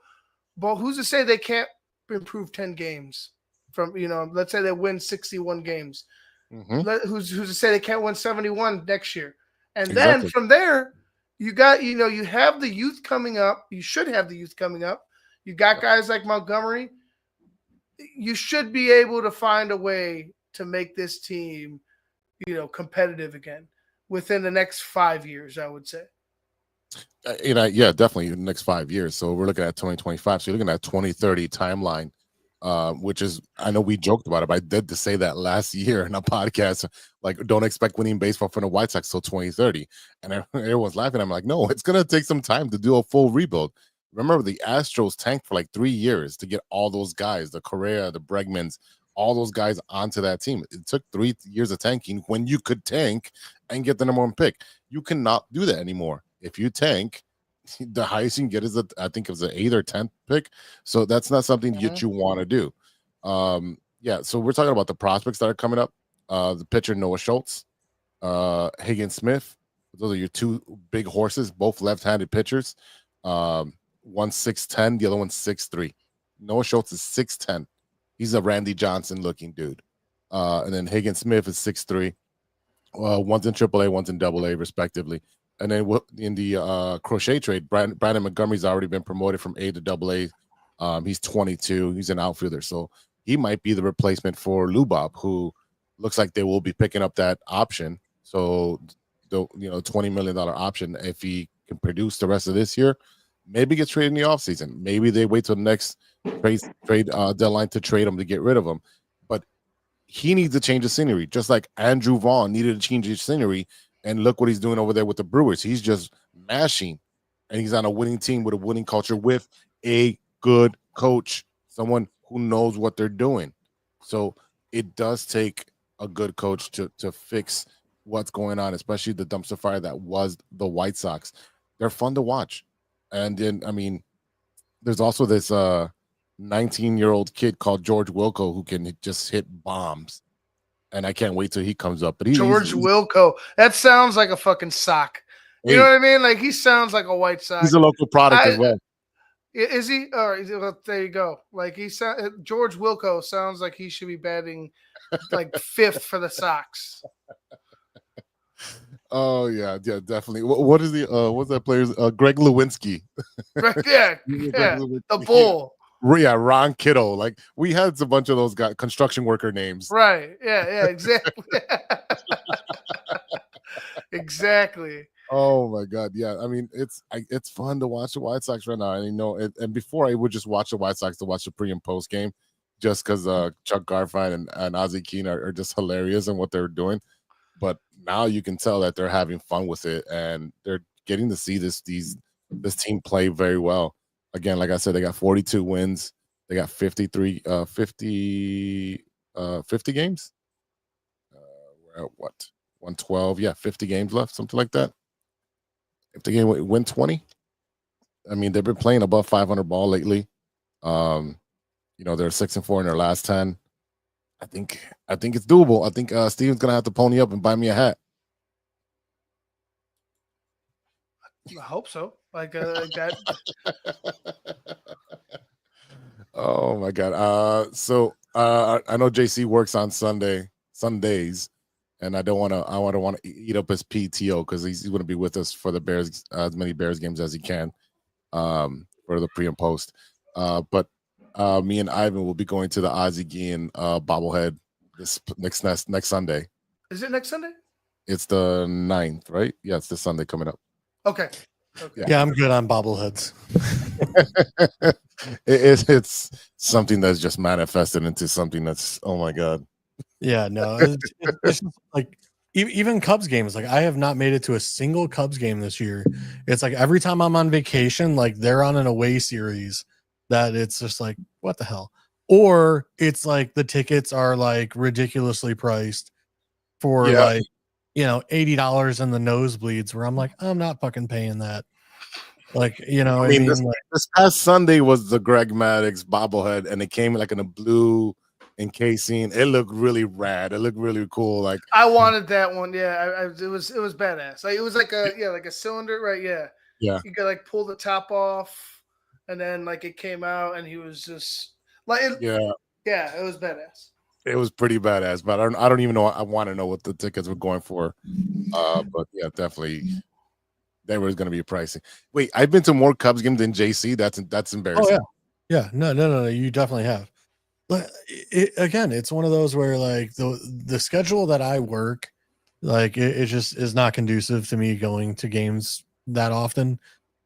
But who's to say they can't improve 10 games from, let's say they win 61 games. Who's to say they can't win 71 next year? And then from there, you got, you have the youth coming up. You should have the youth coming up. You got guys like Montgomery. You should be able to find a way to make this team, competitive again within the next 5 years, I would say. Yeah, definitely in the next 5 years. So we're looking at 2025. So you're looking at 2030 timeline, which is, I know we joked about it, but I did to say that last year in a podcast, like, don't expect winning baseball from the White Sox till 2030. And everyone's laughing. I'm like, no, it's going to take some time to do a full rebuild. Remember, the Astros tanked for like 3 years to get all those guys, the Correa, the Bregmans, all those guys onto that team. It took 3 years of tanking when you could tank and get the number one pick. You cannot do that anymore. If you tank, the highest you can get is I think it was an 8th or 10th pick. So that's not something that you want to do. Yeah. So we're talking about the prospects that are coming up. The pitcher Noah Schultz, Higgins Smith. Those are your two big horses, both left-handed pitchers. One's 6'10", the other one's 6'3". Noah Schultz is 6'10". He's a Randy Johnson looking dude. And then Higgins Smith is 6'3". One's in AAA, one's in AA, respectively. And then in the Crochet trade, Brandon Montgomery's already been promoted from A to AA. He's 22. He's an outfielder, so he might be the replacement for Lubob, who looks like they will be picking up that option. So the $20 million option, if he can produce the rest of this year, maybe gets traded in the offseason. Maybe they wait till the next trade deadline to trade him to get rid of him. But he needs to change the scenery, just like Andrew Vaughn needed to change his scenery. And look what he's doing over there with the Brewers. He's just mashing, and he's on a winning team with a winning culture with a good coach, someone who knows what they're doing. So it does take a good coach to fix what's going on, especially the dumpster fire that was the White Sox. They're fun to watch. And then, I mean, there's also this 19-year-old kid called George Wilco who can just hit bombs. And I can't wait till he comes up. But George Wilco. That sounds like a fucking sock. You know what I mean? Like, he sounds like a White Sox. He's a local product as well. Is he? Well, there you go. Like, George Wilco sounds like he should be batting like 5th for the Sox. Oh yeah, definitely. What is what's that player's? Greg Lewinsky. Yeah, the Bull. Yeah, Ron Kittle. Like, we had a bunch of those guys, construction worker names. Right. Yeah, exactly. Exactly. Oh my God. Yeah. I mean, it's fun to watch the White Sox right now. And and before I would just watch the White Sox to watch the pre and post game, just because Chuck Garfien and Ozzie Keene are just hilarious in what they're doing. But now you can tell that they're having fun with it, and they're getting to see this team play very well. again, like I said, they got 42 wins. They got 50 games. We're at what? 112. Yeah, 50 games left, something like that. If they win 20, I mean, they've been playing above 500 ball lately. They're 6-4 in their last 10. I think it's doable. I think Steven's gonna have to pony up and buy me a hat. I hope so. Like that. Oh my god. I know JC works on Sundays, and I don't want to eat up his PTO because he's going to be with us for the Bears, as many Bears games as he can, for the pre and post. But me and Ivan will be going to the Ozzie Guillen bobblehead this next Sunday. Is it next Sunday? It's the 9th, right? Yeah, it's this Sunday coming up. Okay. Yeah, I'm good on bobbleheads. It's something that's just manifested into something that's, oh my god. Yeah, no, it's like even Cubs games. Like I have not made it to a single Cubs game this year. It's like every time I'm on vacation, like they're on an away series, that it's just like, what the hell? Or it's like the tickets are like ridiculously priced for like, $80 in the nosebleeds, where I'm like, I'm not fucking paying that. Like, I mean this past Sunday was the Greg Maddux bobblehead, and it came like in a blue encasing. It looked really rad. It looked really cool. Like I wanted that one. Yeah, it was badass. Like it was like a cylinder, right? Yeah. Yeah. You could like pull the top off, and then like it came out, and he was just like, yeah, it was badass. It was pretty badass, but I don't even know. I want to know what the tickets were going for. But yeah, definitely. They were going to be pricey. Wait, I've been to more Cubs games than JC. That's embarrassing. Oh yeah. No. You definitely have. But again, it's one of those where like the schedule that I work, like it just is not conducive to me going to games that often.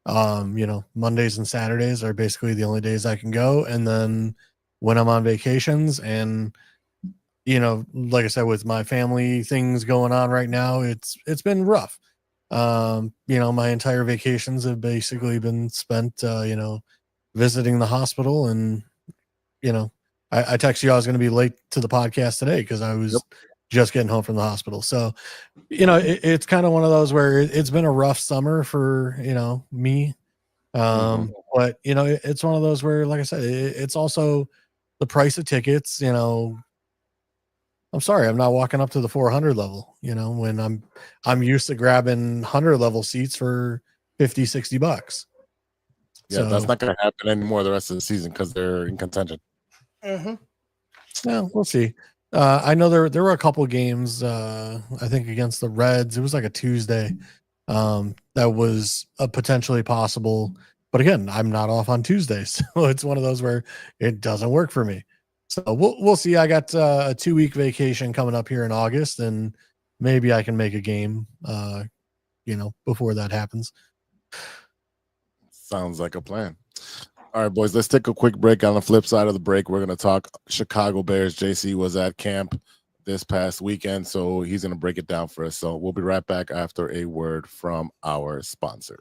Mondays and Saturdays are basically the only days I can go, and then when I'm on vacations, and like I said, with my family things going on right now, it's been rough. My entire vacations have basically been spent, visiting the hospital, and, I texted you I was going to be late to the podcast today because I was just getting home from the hospital. So, it's kind of one of those where it's been a rough summer for, me. But, it's one of those where, like I said, it's also the price of tickets, I'm sorry, I'm not walking up to the 400 level, when I'm used to grabbing 100 level seats for $50-$60. Yeah, so that's not going to happen anymore the rest of the season because they're in contention. Yeah, we'll see. I know there were a couple games, I think against the Reds. It was like a Tuesday, that was a potentially possible. But again, I'm not off on Tuesdays, so it's one of those where it doesn't work for me. So we'll see. I got a 2-week vacation coming up here in August, and maybe I can make a game, before that happens. Sounds like a plan. All right, boys, let's take a quick break. On the flip side of the break, we're going to talk Chicago Bears. JC was at camp this past weekend, so he's going to break it down for us. So we'll be right back after a word from our sponsor.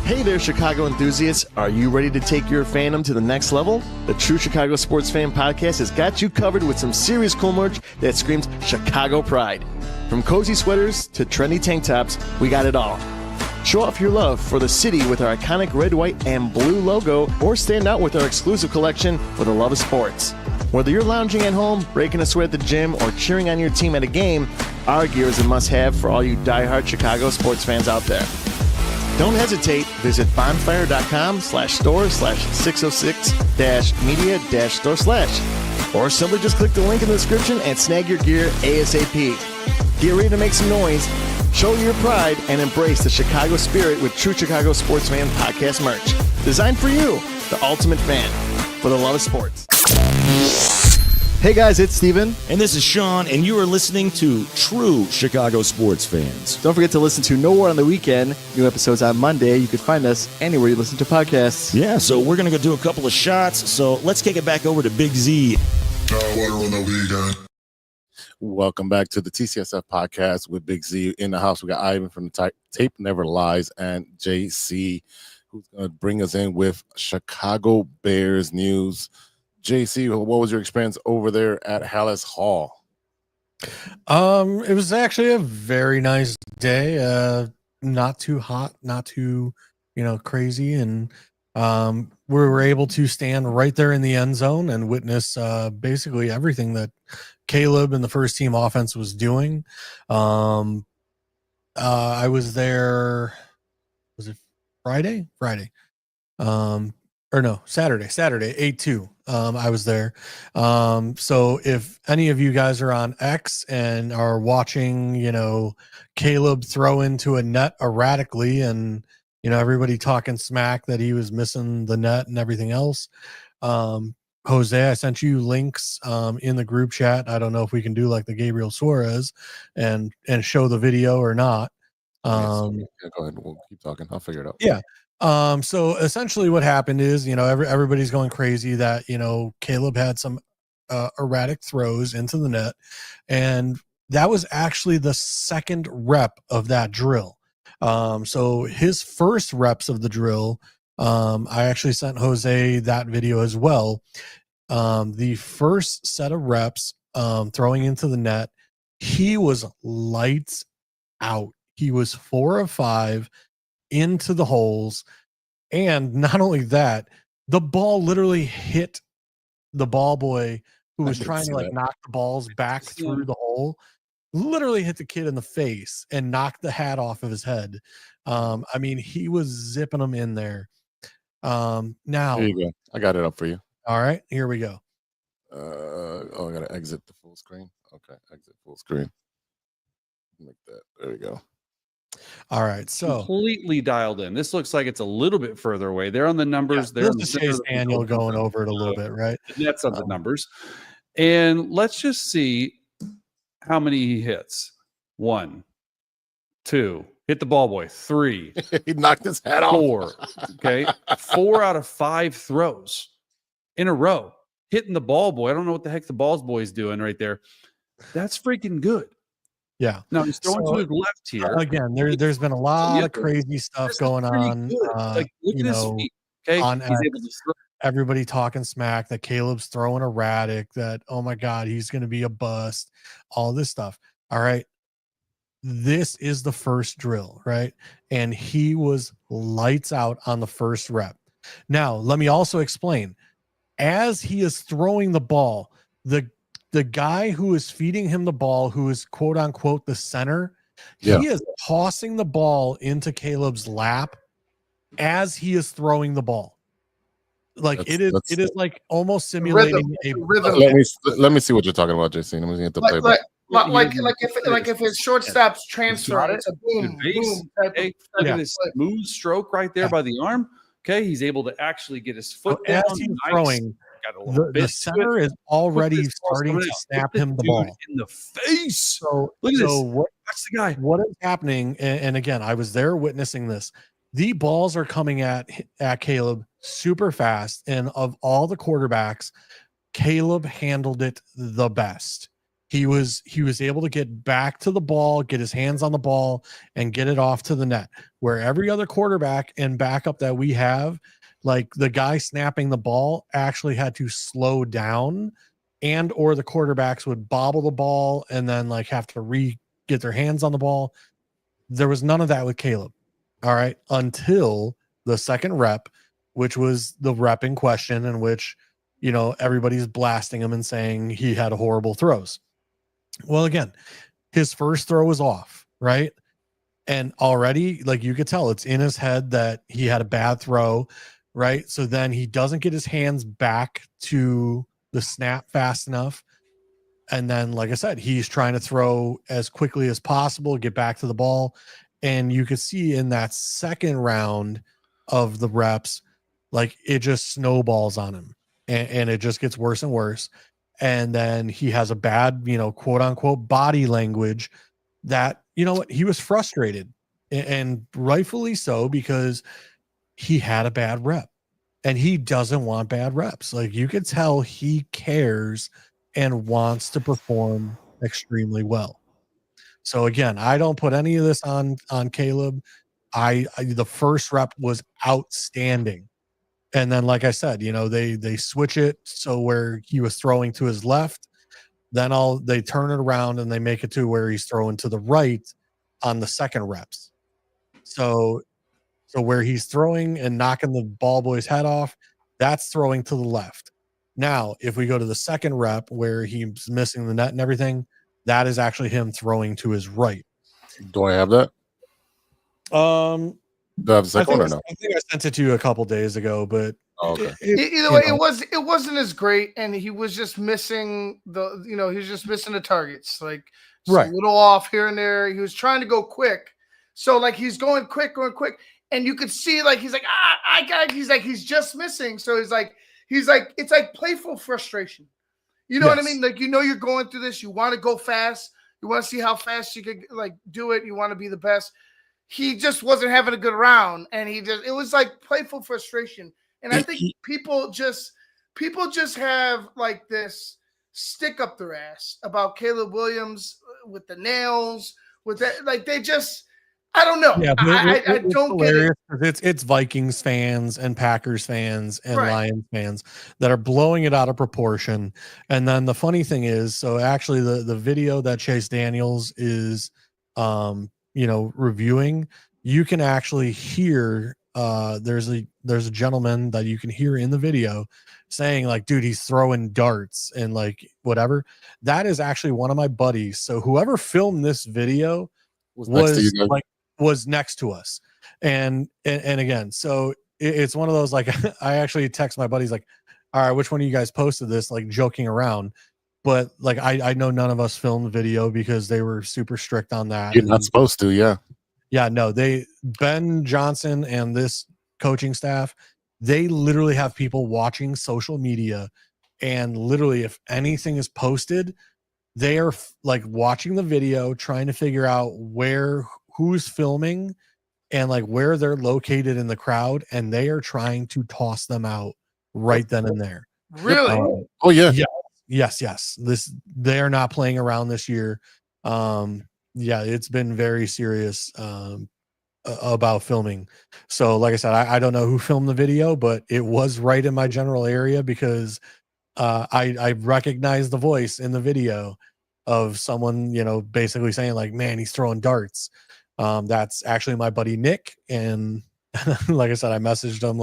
Hey there, Chicago enthusiasts. Are you ready to take your fandom to the next level? The True Chicago Sports Fan Podcast has got you covered with some serious cool merch that screams Chicago pride. From cozy sweaters to trendy tank tops, we got it all. Show off your love for the city with our iconic red, white, and blue logo, or stand out with our exclusive collection for the love of sports. Whether you're lounging at home, breaking a sweat at the gym, or cheering on your team at a game, our gear is a must-have for all you diehard Chicago sports fans out there. Don't hesitate. Visit bonfire.com/store/606-media-store/, or simply just click the link in the description and snag your gear ASAP. Get ready to make some noise, show your pride, and embrace the Chicago spirit with True Chicago Sports Fan Podcast merch. Designed for you, the ultimate fan, for the love of sports. Hey guys, it's Steven. And this is Sean, and you are listening to True Chicago Sports Fans. Don't forget to listen to No War on the Weekend. New episodes on Monday. You can find us anywhere you listen to podcasts. Yeah, so we're going to go do a couple of shots. So let's kick it back over to Big Z. Welcome back to the TCSF podcast with Big Z. In the house, we got Ivan from the Tape Never Lies and JC, who's going to bring us in with Chicago Bears news. JC, what was your experience over there at Halas Hall? It was actually a very nice day. Not too hot, not too, crazy. And we were able to stand right there in the end zone and witness basically everything that Caleb and the first team offense was doing. I was there, was it Friday? Or no, Saturday, 8-2. I was there. So if any of you guys are on X and are watching, Caleb throw into a net erratically and, everybody talking smack that he was missing the net and everything else. Jose, I sent you links in the group chat. I don't know if we can do like the Gabriel Suarez and show the video or not. Yeah, go ahead. We'll keep talking. I'll figure it out. Yeah. So essentially what happened is, everybody's going crazy that, Caleb had some erratic throws into the net. And that was actually the second rep of that drill. So his first reps of the drill, I actually sent Jose that video as well. The first set of reps, throwing into the net, he was lights out. He was 4 of 5 into the holes. And not only that, the ball literally hit the ball boy who was trying to knock the balls back through the hole, literally hit the kid in the face and knocked the hat off of his head. I mean, he was zipping them in there. Now, here you go. I got it up for you. All right, here we go. I got to exit the full screen. Okay, exit full screen. Like that. There we go. All right, so completely dialed in. This looks like it's a little bit further away. They're on the numbers. Yeah, this is Chase Daniel going over it a little bit, right? That's on the numbers. And let's just see how many he hits. 1, 2, hit the ball boy. 3, he knocked his hat off. 4, okay, 4 out of 5 throws in a row, hitting the ball boy. I don't know what the heck the balls boy is doing right there. That's freaking good. Yeah. Now he's throwing to his left here. Again, there's been a lot of crazy stuff going on. Like, look at his feet. Okay. On he's able to throw. Everybody talking smack that Caleb's throwing erratic, that, oh my God, he's going to be a bust, all this stuff. All right. This is the first drill, right? And he was lights out on the first rep. Now, let me also explain. As he is throwing the ball, the guy who is feeding him the ball, who is quote unquote the center, he is tossing the ball into Caleb's lap as he is throwing the ball. Like it is like almost simulating a rhythm. Let me see what you're talking about, JC. Let me get the play. Like if his shortstop's transfer, it's a boom, boom. Look at this smooth stroke right there by the arm. Okay, he's able to actually get his foot down. As he's throwing, the center is already starting to snap him the ball in the face. So look at this. That's the guy. What is happening? And again, I was there witnessing this. The balls are coming at Caleb super fast, and of all the quarterbacks, Caleb handled it the best. He was able to get back to the ball, get his hands on the ball, and get it off to the net. Where every other quarterback and backup that we have, like the guy snapping the ball actually had to slow down, and or the quarterbacks would bobble the ball and then like have to get their hands on the ball. There was none of that with Caleb. All right, until the second rep, which was the rep in question, in which everybody's blasting him and saying he had horrible throws. Well, again, his first throw was off, right? And already, like, you could tell it's in his head that he had a bad throw, right? So then he doesn't get his hands back to the snap fast enough. And then, like I said, he's trying to throw as quickly as possible, get back to the ball. And you could see in that second round of the reps, like it just snowballs on him and it just gets worse and worse. And then he has a bad, quote unquote body language that, he was frustrated and rightfully so, because he had a bad rep and he doesn't want bad reps. Like you could tell he cares and wants to perform extremely well. So again, I don't put any of this on Caleb. the first rep was outstanding. And then, like I said, they switch it so where he was throwing to his left, then they turn it around and they make it to where he's throwing to the right on the second reps. So where he's throwing and knocking the ball boy's head off, that's throwing to the left. Now, if we go to the second rep where he's missing the net and everything, that is actually him throwing to his right. Do I have that? Do I have the second one or no? I think I sent it to you a couple days ago, but okay. Either way, it wasn't as great, and he was just missing the targets, like right, a little off here and there. He was trying to go quick, so like he's going quick, and you could see like he's like he's just missing. So he's like it's like playful frustration. You know what I mean? Like you're going through this. You want to go fast. You want to see how fast you could like do it. You want to be the best. He just wasn't having a good round, and it was like playful frustration. And I think people just have like this stick up their ass about Caleb Williams with the nails, with that. Like they just, I don't know. Yeah, I don't get it. It's Vikings fans and Packers fans and Lions fans that are blowing it out of proportion. And then the funny thing is, so actually the video that Chase Daniels is, reviewing, you can actually hear. There's a gentleman that you can hear in the video saying like, dude, he's throwing darts and like whatever. That is actually one of my buddies. So whoever filmed this video was next to us. And again, so it's one of those, like, I actually text my buddies like, all right, which one of you guys posted this, like joking around. But like, I know none of us filmed the video because they were super strict on that. You're not supposed to. Yeah. Yeah, no, Ben Johnson and this coaching staff, they literally have people watching social media, and literally if anything is posted, they are like watching the video, trying to figure out who's filming and like where they're located in the crowd, and they are trying to toss them out right then and there. Really? Oh yeah. Yes. They are not playing around this year. Yeah, it's been very serious about filming. So like I said, I don't know who filmed the video, but it was right in my general area because I recognized the voice in the video of someone, basically saying like, man, he's throwing darts. That's actually my buddy Nick. And like I said, I messaged him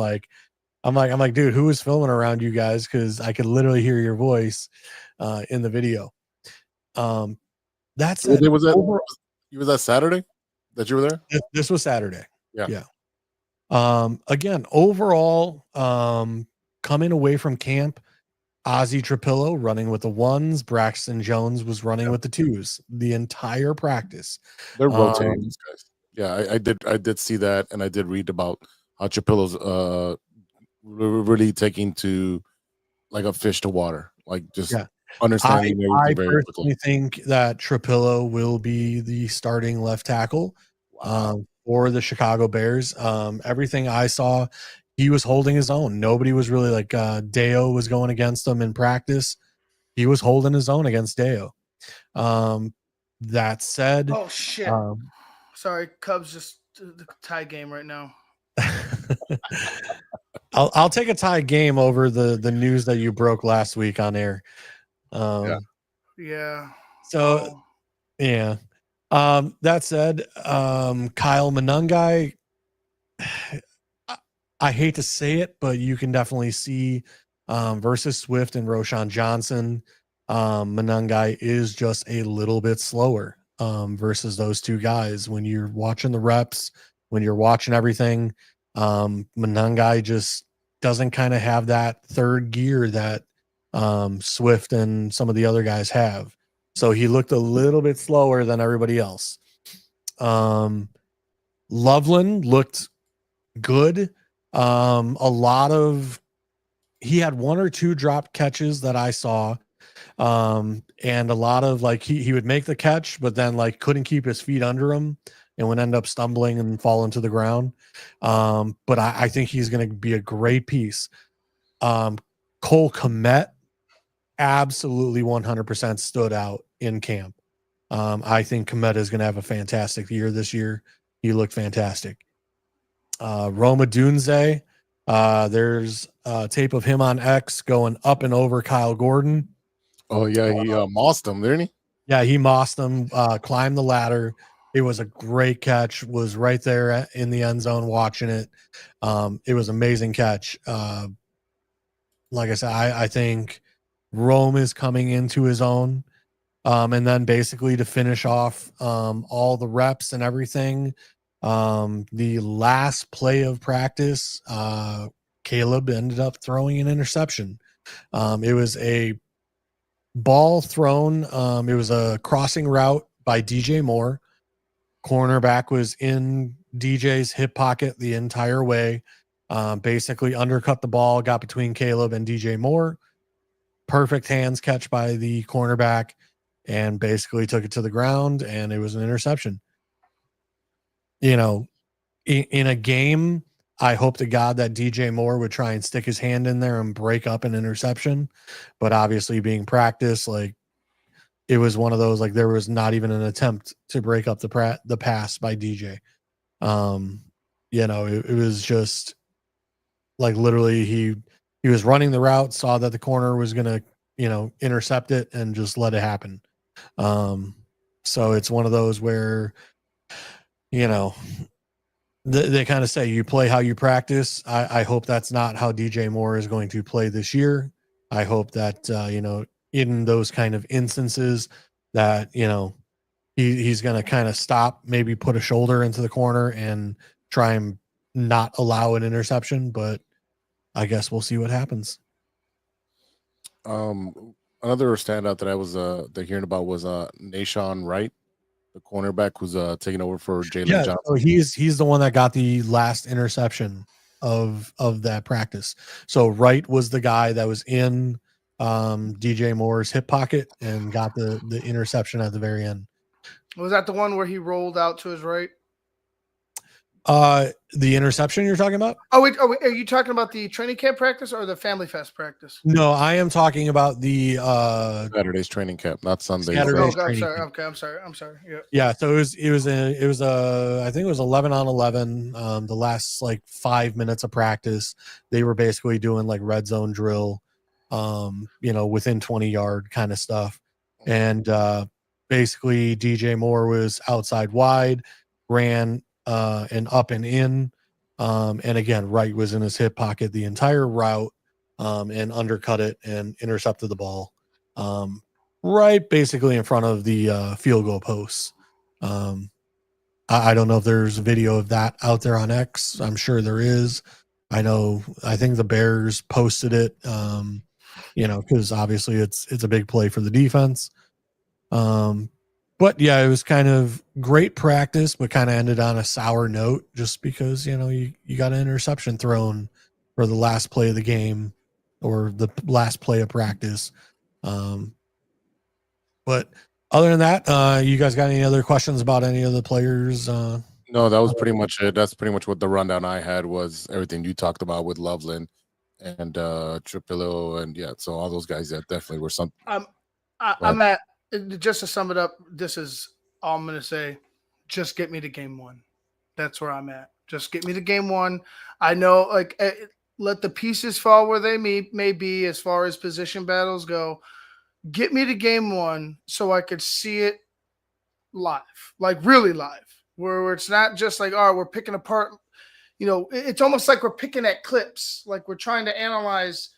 I'm like, dude, who is filming around you guys? Because I could literally hear your voice in the video. That's it. Was that Saturday that you were there? This was Saturday. Yeah. Again, overall, coming away from camp, Ozzie Trapillo running with the ones, Braxton Jones was running with the twos the entire practice. They're rotating these guys. Yeah, I did see that, and I did read about how Trapillo's really taking to like a fish to water, like just understanding. I personally think that Trapillo will be the starting left tackle for the Chicago Bears. Everything I saw, he was holding his own. Nobody was really like Deo was going against him in practice. He was holding his own against Deo. That said, oh shit, sorry, Cubs just the tie game right now. I'll take a tie game over the news that you broke last week on air. Yeah. So, yeah. That said, Kyle Monangai, I hate to say it, but you can definitely see versus Swift and Roshan Johnson, Monangai is just a little bit slower versus those two guys. When you're watching the reps, when you're watching everything, Monangai just doesn't kind of have that third gear that Swift and some of the other guys have. So he looked a little bit slower than everybody else. Loveland looked good. He had one or two drop catches that I saw. And a lot of like, he would make the catch, but then like couldn't keep his feet under him and would end up stumbling and falling to the ground. But I think he's going to be a great piece. Cole Kmet absolutely 100% stood out in camp. I think Kmet is going to have a fantastic year this year. He looked fantastic. Roma Dunze. There's tape of him on X going up and over Kyle Gordon. Oh yeah, he mossed him, didn't he? Yeah, he mossed him, climbed the ladder. It was a great catch. Was right there in the end zone watching it. It was amazing catch. Like I said, I think Rome is coming into his own. And then basically to finish off all the reps and everything, the last play of practice, Caleb ended up throwing an interception. It was a ball thrown. It was a crossing route by DJ Moore. Cornerback was in DJ's hip pocket the entire way. Basically undercut the ball, got between Caleb and DJ Moore. Perfect hands catch by the cornerback, and basically took it to the ground, and it was an interception. You know, in a game, I hope to God that DJ Moore would try and stick his hand in there and break up an interception. But obviously being practice, like, it was one of those, like, there was not even an attempt to break up the pass by DJ. You know, it was just like literally he was running the route, saw that the corner was going to, you know, intercept it and just let it happen. So it's one of those where, you know, they kind of say you play how you practice. I hope that's not how DJ Moore is going to play this year. I hope that, you know, in those kind of instances that, you know, he's going to kind of stop, maybe put a shoulder into the corner and try and not allow an interception. But I guess we'll see what happens. Another standout that I was hearing about was Nashawn Wright, the cornerback who's taking over for Jalen Johnson. So he's the one that got the last interception of that practice. So Wright was the guy that was in DJ Moore's hip pocket and got the interception at the very end. Was that the one where he rolled out to his right? The interception you're talking about? Oh wait, are you talking about the training camp practice or the Family Fest practice? No, I am talking about the Saturday's training camp, not Sunday. Saturday's I'm training sorry. camp. Okay, I'm sorry. Yeah. Yeah, so it was I think it was 11 on 11. The last like 5 minutes of practice, they were basically doing like red zone drill, you know, within 20-yard kind of stuff. And basically DJ Moore was outside wide, ran and up and in. And again, Wright was in his hip pocket the entire route, and undercut it and intercepted the ball. Right basically in front of the field goal posts. I don't know if there's a video of that out there on X. I'm sure there is. I think the Bears posted it, you know, because obviously it's a big play for the defense. But yeah, it was kind of great practice, but kind of ended on a sour note just because, you know, you got an interception thrown for the last play of the game or the last play of practice. But other than that, you guys got any other questions about any of the players? No, that was pretty much it. That's pretty much what the rundown I had was everything you talked about with Loveland and Tripillo, and yeah, so all those guys that definitely were some. I'm at, just to sum it up, this is all I'm going to say. Just get me to game one. That's where I'm at. Just get me to game one. I know, like, let the pieces fall where they may be as far as position battles go. Get me to game one so I could see it live, like really live, where it's not just like, oh, we're picking apart. You know, it's almost like we're picking at clips, like we're trying to analyze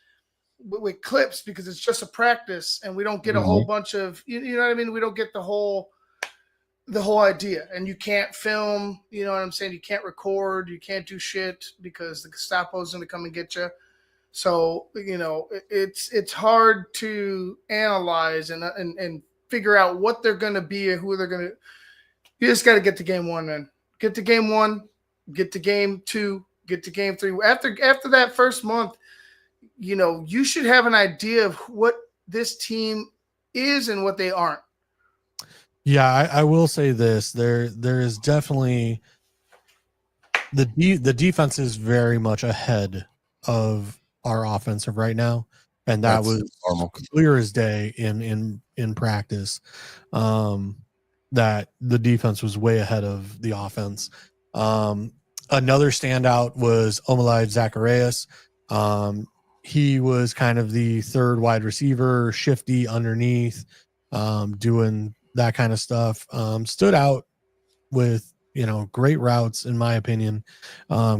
with clips because it's just a practice and we don't get a whole bunch of, you know what I mean? We don't get the whole idea, and you can't film, you know what I'm saying? You can't record, you can't do shit because the Gestapo's going to come and get you. So, you know, it's hard to analyze and figure out what they're going to be and who they're going to. You just got to get to game one, man. Get to game one, get to game two, get to game three. After that first month, you know, you should have an idea of what this team is and what they aren't. Yeah, I will say this. There is definitely the defense is very much ahead of our offensive right now, and that was normal, clear as day in practice. That the defense was way ahead of the offense. Another standout was Omalide Zacharias. He was kind of the third wide receiver, shifty underneath, doing that kind of stuff. Stood out with, great routes, in my opinion,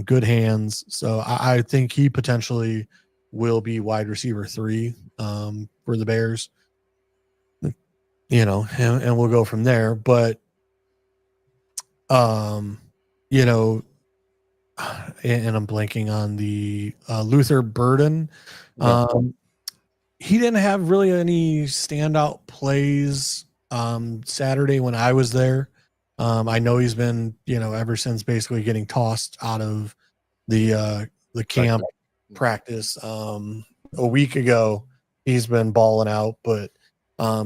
good hands. So I think he potentially will be wide receiver 3 for the Bears, and we'll go from there. But, you know, and I'm blanking on the Luther Burden. He didn't have really any standout plays Saturday when I was there. I know he's been, ever since basically getting tossed out of the camp practice a week ago. He's been balling out, but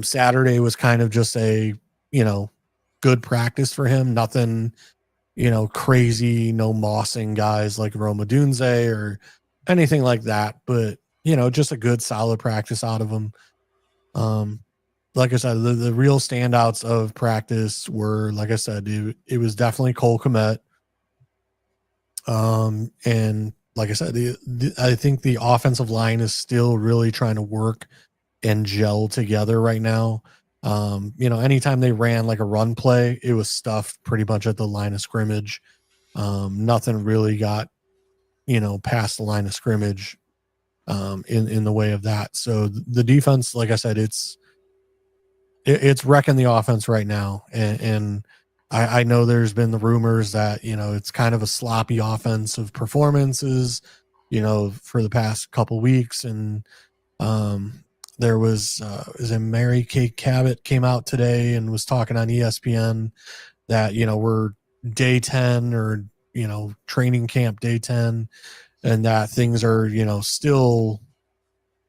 Saturday was kind of just a, good practice for him. Nothing, crazy, no mossing guys like Roma Dunze or anything like that, but just a good solid practice out of him. Like I said, the real standouts of practice were, like I said, it was definitely Cole Kmet. And like I said, I think the offensive line is still really trying to work and gel together right now. Anytime they ran like a run play, it was stuffed pretty much at the line of scrimmage. Nothing really got, past the line of scrimmage in the way of that. So the defense, like I said, it's wrecking the offense right now. And I know there's been the rumors that, it's kind of a sloppy offensive performances, for the past couple weeks. And there was, Mary Kay Cabot came out today and was talking on ESPN that, we're day 10 or, training camp day 10, and that things are, still,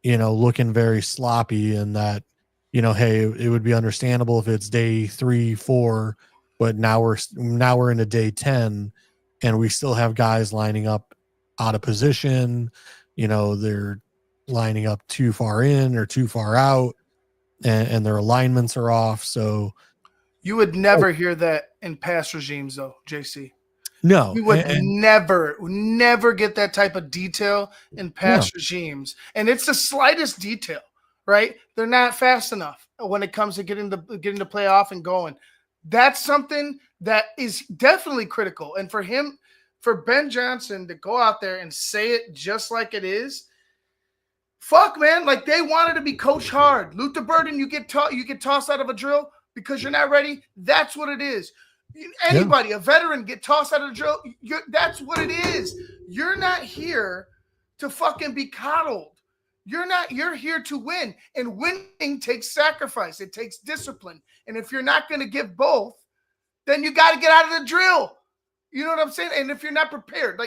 looking very sloppy, and that, hey, it would be understandable if it's day 3, 4, but now we're into day 10 and we still have guys lining up out of position. They're lining up too far in or too far out, and their alignments are off. So you would never hear that in past regimes, though, JC. No, we would never get that type of detail in past regimes. And it's the slightest detail, right? They're not fast enough when it comes to getting the play off and going. That's something that is definitely critical. And for Ben Johnson to go out there and say it just like it is, fuck, man. Like, they wanted to be coached hard. Luther Burden, you get tossed out of a drill because you're not ready. That's what it is. Anybody, a veteran, get tossed out of the drill. That's what it is. You're not here to fucking be coddled. You're here to win. And winning takes sacrifice. It takes discipline. And if you're not going to give both, then you got to get out of the drill. You know what I'm saying? And if you're not prepared,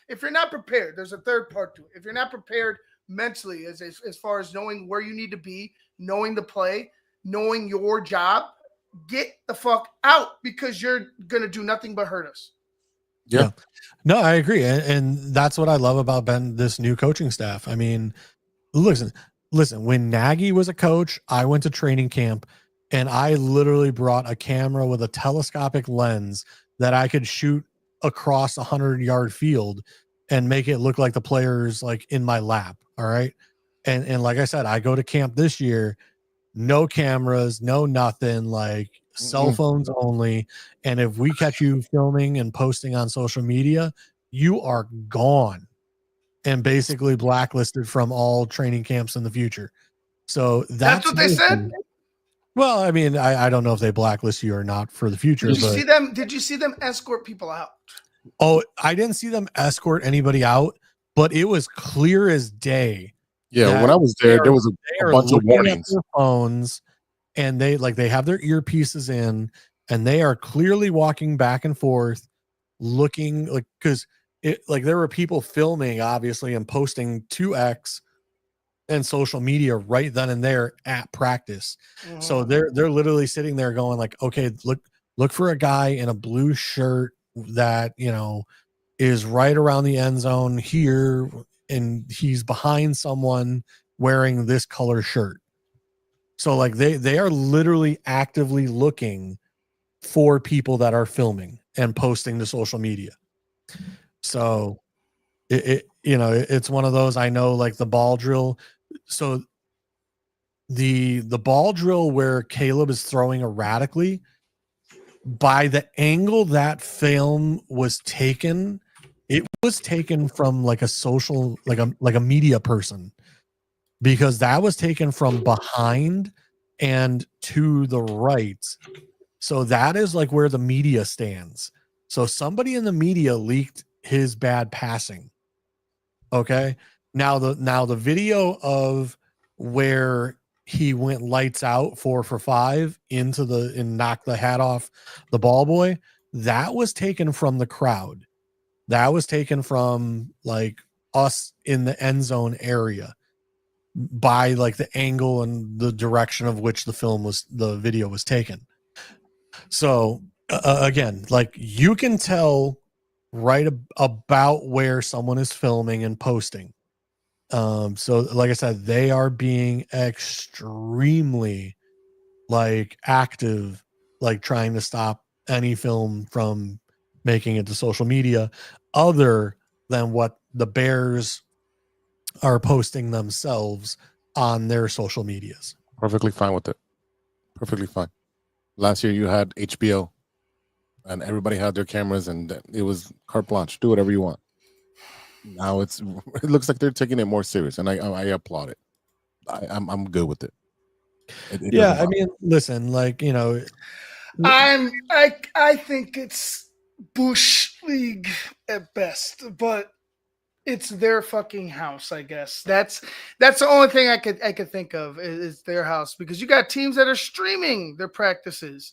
if you're not prepared, there's a third part to it. If you're not prepared mentally, as far as knowing where you need to be, knowing the play, knowing your job, get the fuck out, because you're going to do nothing but hurt us. Yeah. No, I agree. And that's what I love about this new coaching staff. I mean, listen, when Nagy was a coach, I went to training camp and I literally brought a camera with a telescopic lens that I could shoot across a 100-yard field and make it look like the players like in my lap. All right. And like I said, I go to camp this year, no cameras, no nothing, like cell phones only. And if we catch you filming and posting on social media, you are gone and basically blacklisted from all training camps in the future. So that's what they said. Well, I mean, I don't know if they blacklist you or not for the future. Did you see them escort people out? Oh, I didn't see them escort anybody out, but it was clear as day. Yeah, when I was there, there was a bunch of warnings. Their phones, and they have their earpieces in, and they are clearly walking back and forth, looking like, because there were people filming, obviously, and posting to X and social media right then and there at practice. Mm-hmm. So they're literally sitting there going like, okay, look for a guy in a blue shirt that is right around the end zone here, and he's behind someone wearing this color shirt. So like they are literally actively looking for people that are filming and posting to social media. So it's one of those. I know, like the ball drill. So the ball drill where Caleb is throwing erratically, by the angle that film was taken, it was taken from like a social, like a media person, because that was taken from behind and to the right. So that is like where the media stands. So somebody in the media leaked his bad passing. Okay. Now the video of where he went lights out 4 for 5 into and knocked the hat off the ball boy, that was taken from the crowd. That was taken from like us in the end zone area by like the angle and the direction of which the video was taken. So again, like you can tell right about where someone is filming and posting. So like I said, they are being extremely like active, like trying to stop any film from making it to social media, other than what the Bears are posting themselves on their social medias. Perfectly fine with it. Perfectly fine. Last year you had HBO and everybody had their cameras and it was carte blanche. Do whatever you want. Now it looks like they're taking it more serious, and I applaud it. I'm good with it. Yeah, I mean, listen, like I think it's Bush League at best, but it's their fucking house, I guess. That's the only thing I could think of is their house, because you got teams that are streaming their practices.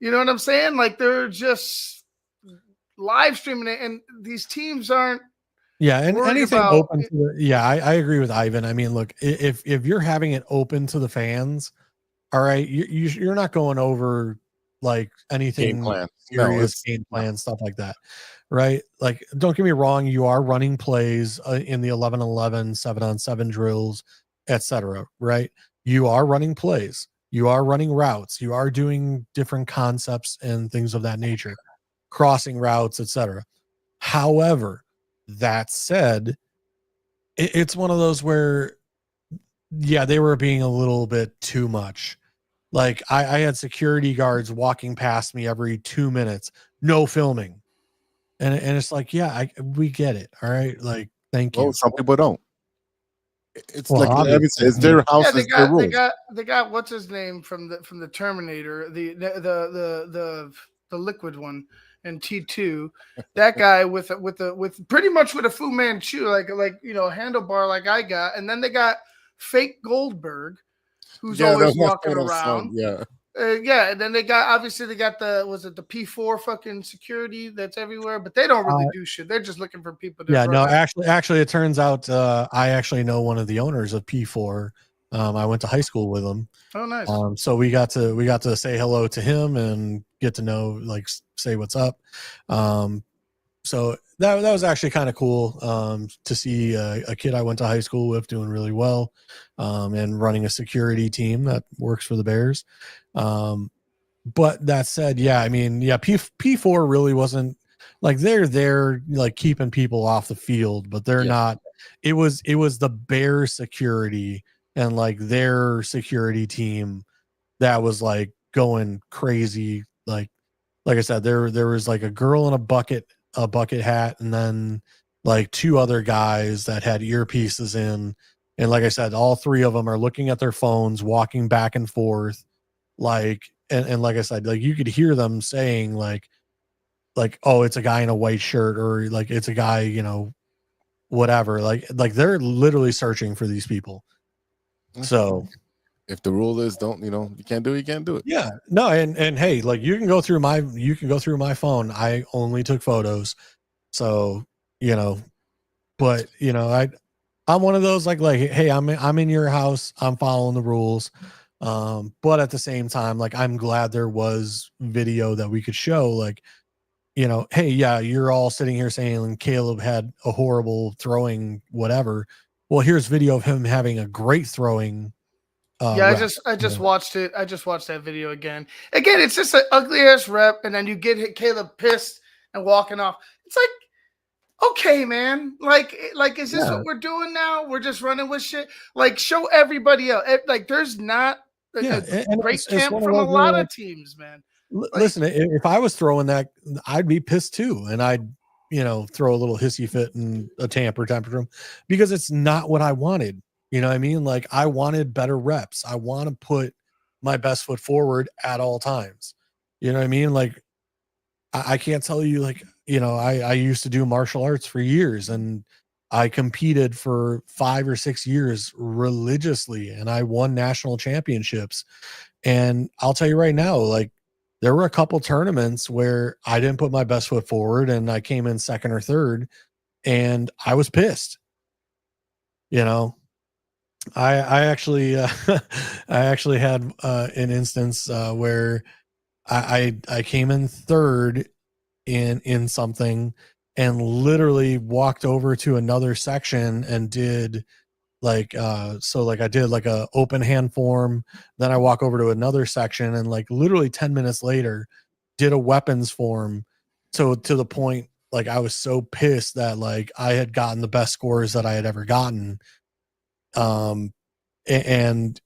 You know what I'm saying? Like they're just live streaming it, and these teams aren't. Yeah, and anything open to I agree with Ivan. I mean, look, if you're having it open to the fans, all right, you're not going over like anything serious, game plan, stuff like that, right? Like, don't get me wrong, you are running plays in the 11-11, 7-on-7 drills, etc., right? You are running plays, you are running routes, you are doing different concepts and things of that nature, crossing routes, etc. However, that said, it's one of those where, yeah, they were being a little bit too much. Like I had security guards walking past me every 2 minutes, no filming. And it's like, yeah, we get it. All right. Like, thank you. Some people don't. It's well, like it's their house. Yeah, they got what's his name from the Terminator, the liquid one. And T2, that guy with pretty much with a Fu Manchu, like handlebar like I got, and then they got fake Goldberg, who's always walking around. And then they got the P4 fucking security that's everywhere, but they don't really do shit. They're just looking for people to actually it turns out I actually know one of the owners of P4. I went to high school with him. Oh, nice. So we got to say hello to him and get to know, like, say what's up. So that was actually kind of cool to see a kid I went to high school with doing really well and running a security team that works for the Bears. But that said, yeah, I mean, yeah, P4 really wasn't like they're like keeping people off the field, but they're not. It was the Bears security and like their security team that was like going crazy. Like I said, there was like a girl in a bucket hat, and then like 2 other guys that had earpieces in. And like I said, all 3 of them are looking at their phones, walking back and forth. Like, and like I said, like you could hear them saying like, oh, it's a guy in a white shirt, or like it's a guy, whatever. Like they're literally searching for these people. So if the rule is you can't do it, you can't do it. Yeah. No, and hey, like you can go through my phone. I only took photos. So, but I'm one of those like, hey, I'm in your house. I'm following the rules. But at the same time, like I'm glad there was video that we could show, like, hey, yeah, you're all sitting here saying Caleb had a horrible throwing, whatever. Well, here's video of him having a great throwing. I just watched it. I just watched that video again. Again, it's just an ugly ass rep, and then you get Caleb pissed and walking off. It's like, Okay, man. Like, is this what we're doing now? We're just running with shit. Like, show everybody else. Like, there's not a and great it's camp one of from a those where, lot like, of teams, man. listen, if I was throwing that, I'd be pissed too, and I'd throw a little hissy fit and a tantrum because it's not what I wanted. You know what I mean? Like, I wanted better reps. I want to put my best foot forward at all times. You know what I mean? Like, I can't tell you, like, I used to do martial arts for years, and I competed for 5 or 6 years religiously, and I won national championships. And I'll tell you right now, like, there were a couple tournaments where I didn't put my best foot forward and I came in second or third, and I was pissed. I actually I actually had an instance where I came in third in something, and literally walked over to another section and did like I did like a open hand form, then I walk over to another section, and like literally 10 minutes later did a weapons form. So to the point, like, I was so pissed that, like, I had gotten the best scores that I had ever gotten. And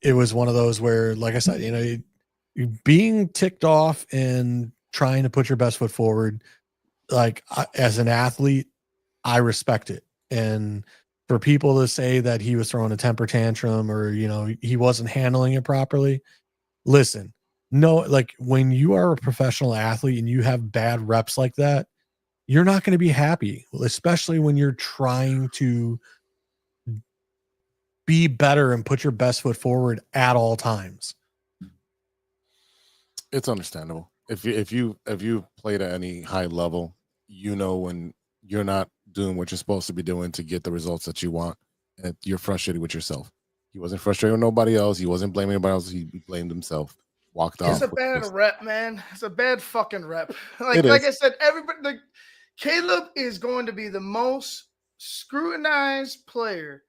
it was one of those where, like I said, being ticked off and trying to put your best foot forward, like, as an athlete, I respect it. And for people to say that he was throwing a temper tantrum, or, he wasn't handling it properly, listen, no, like, when you are a professional athlete and you have bad reps like that, you're not going to be happy, especially when you're trying to be better and put your best foot forward at all times. It's understandable. If you played at any high level, when you're not doing what you're supposed to be doing to get the results that you want, and you're frustrated with yourself. He wasn't frustrated with nobody else. He wasn't blaming anybody else. He blamed himself. Walked off. It's a bad rep, man. It's a bad fucking rep. It Like is. I said, everybody, Caleb is going to be the most scrutinized player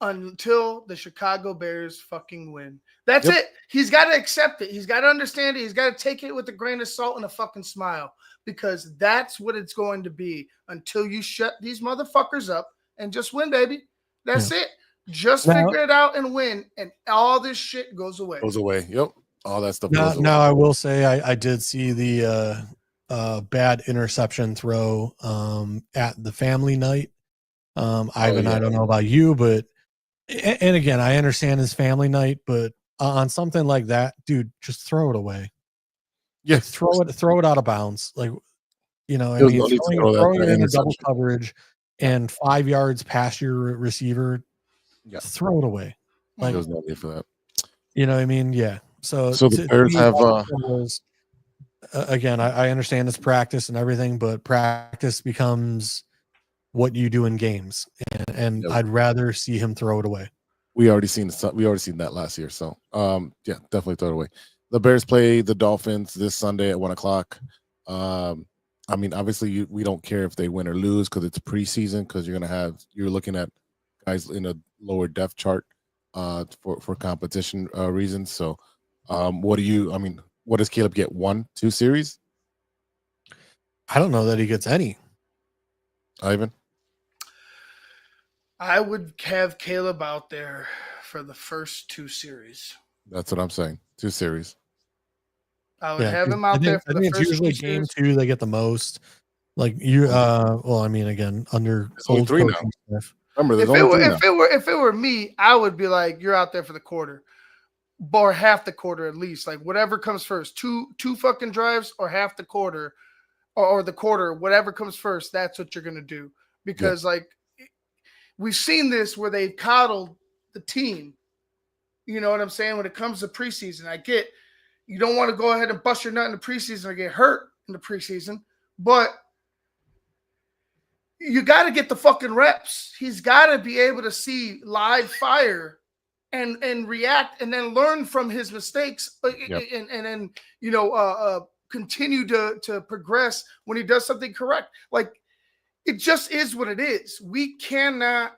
until the Chicago Bears fucking win. That's it. He's got to accept it. He's got to understand it. He's got to take it with a grain of salt and a fucking smile, because that's what it's going to be until you shut these motherfuckers up and just win, baby. That's it. Just figure it out and win, and all this shit goes away. Goes away. Yep. All that stuff goes away. Now I will say I did see the bad interception throw at the family night. Ivan, I don't know about you, but and again, I understand his family night, but on something like that, dude, just throw it away. Yeah, like, throw it out of bounds. Like, I mean, throwing it into double coverage and 5 yards past your receiver, throw it away. Like, there's no need for that. You know what I mean? Yeah. So the Bears have again, I understand it's practice and everything, but practice becomes what you do in games, and I'd rather see him throw it away. We already seen that last year, so yeah, definitely throw it away. The Bears play the Dolphins this Sunday at 1:00. I mean, obviously, we don't care if they win or lose because it's preseason. Because you're looking at guys in a lower depth chart for competition reasons. So, what does Caleb get? 1-2 series? I don't know that he gets any. Ivan? I would have Caleb out there for the first 2 series. That's what I'm saying. 2 series. I would have him out there for the first 2 series. Usually game 2 they get the most. Like you, well, I mean, again, under old 3 coaching stuff. Remember, if it were me, I would be like, you're out there for the quarter, or half the quarter at least. Like, whatever comes first, two fucking drives, or half the quarter, or the quarter, whatever comes first. That's what you're gonna do, because like, we've seen this where they've coddled the team. You know what I'm saying? When it comes to preseason, I get you don't want to go ahead and bust your nut in the preseason or get hurt in the preseason, but you got to get the fucking reps. He's got to be able to see live fire and react, and then learn from his mistakes, and then continue to progress when he does something correct. Like, it just is what it is. We cannot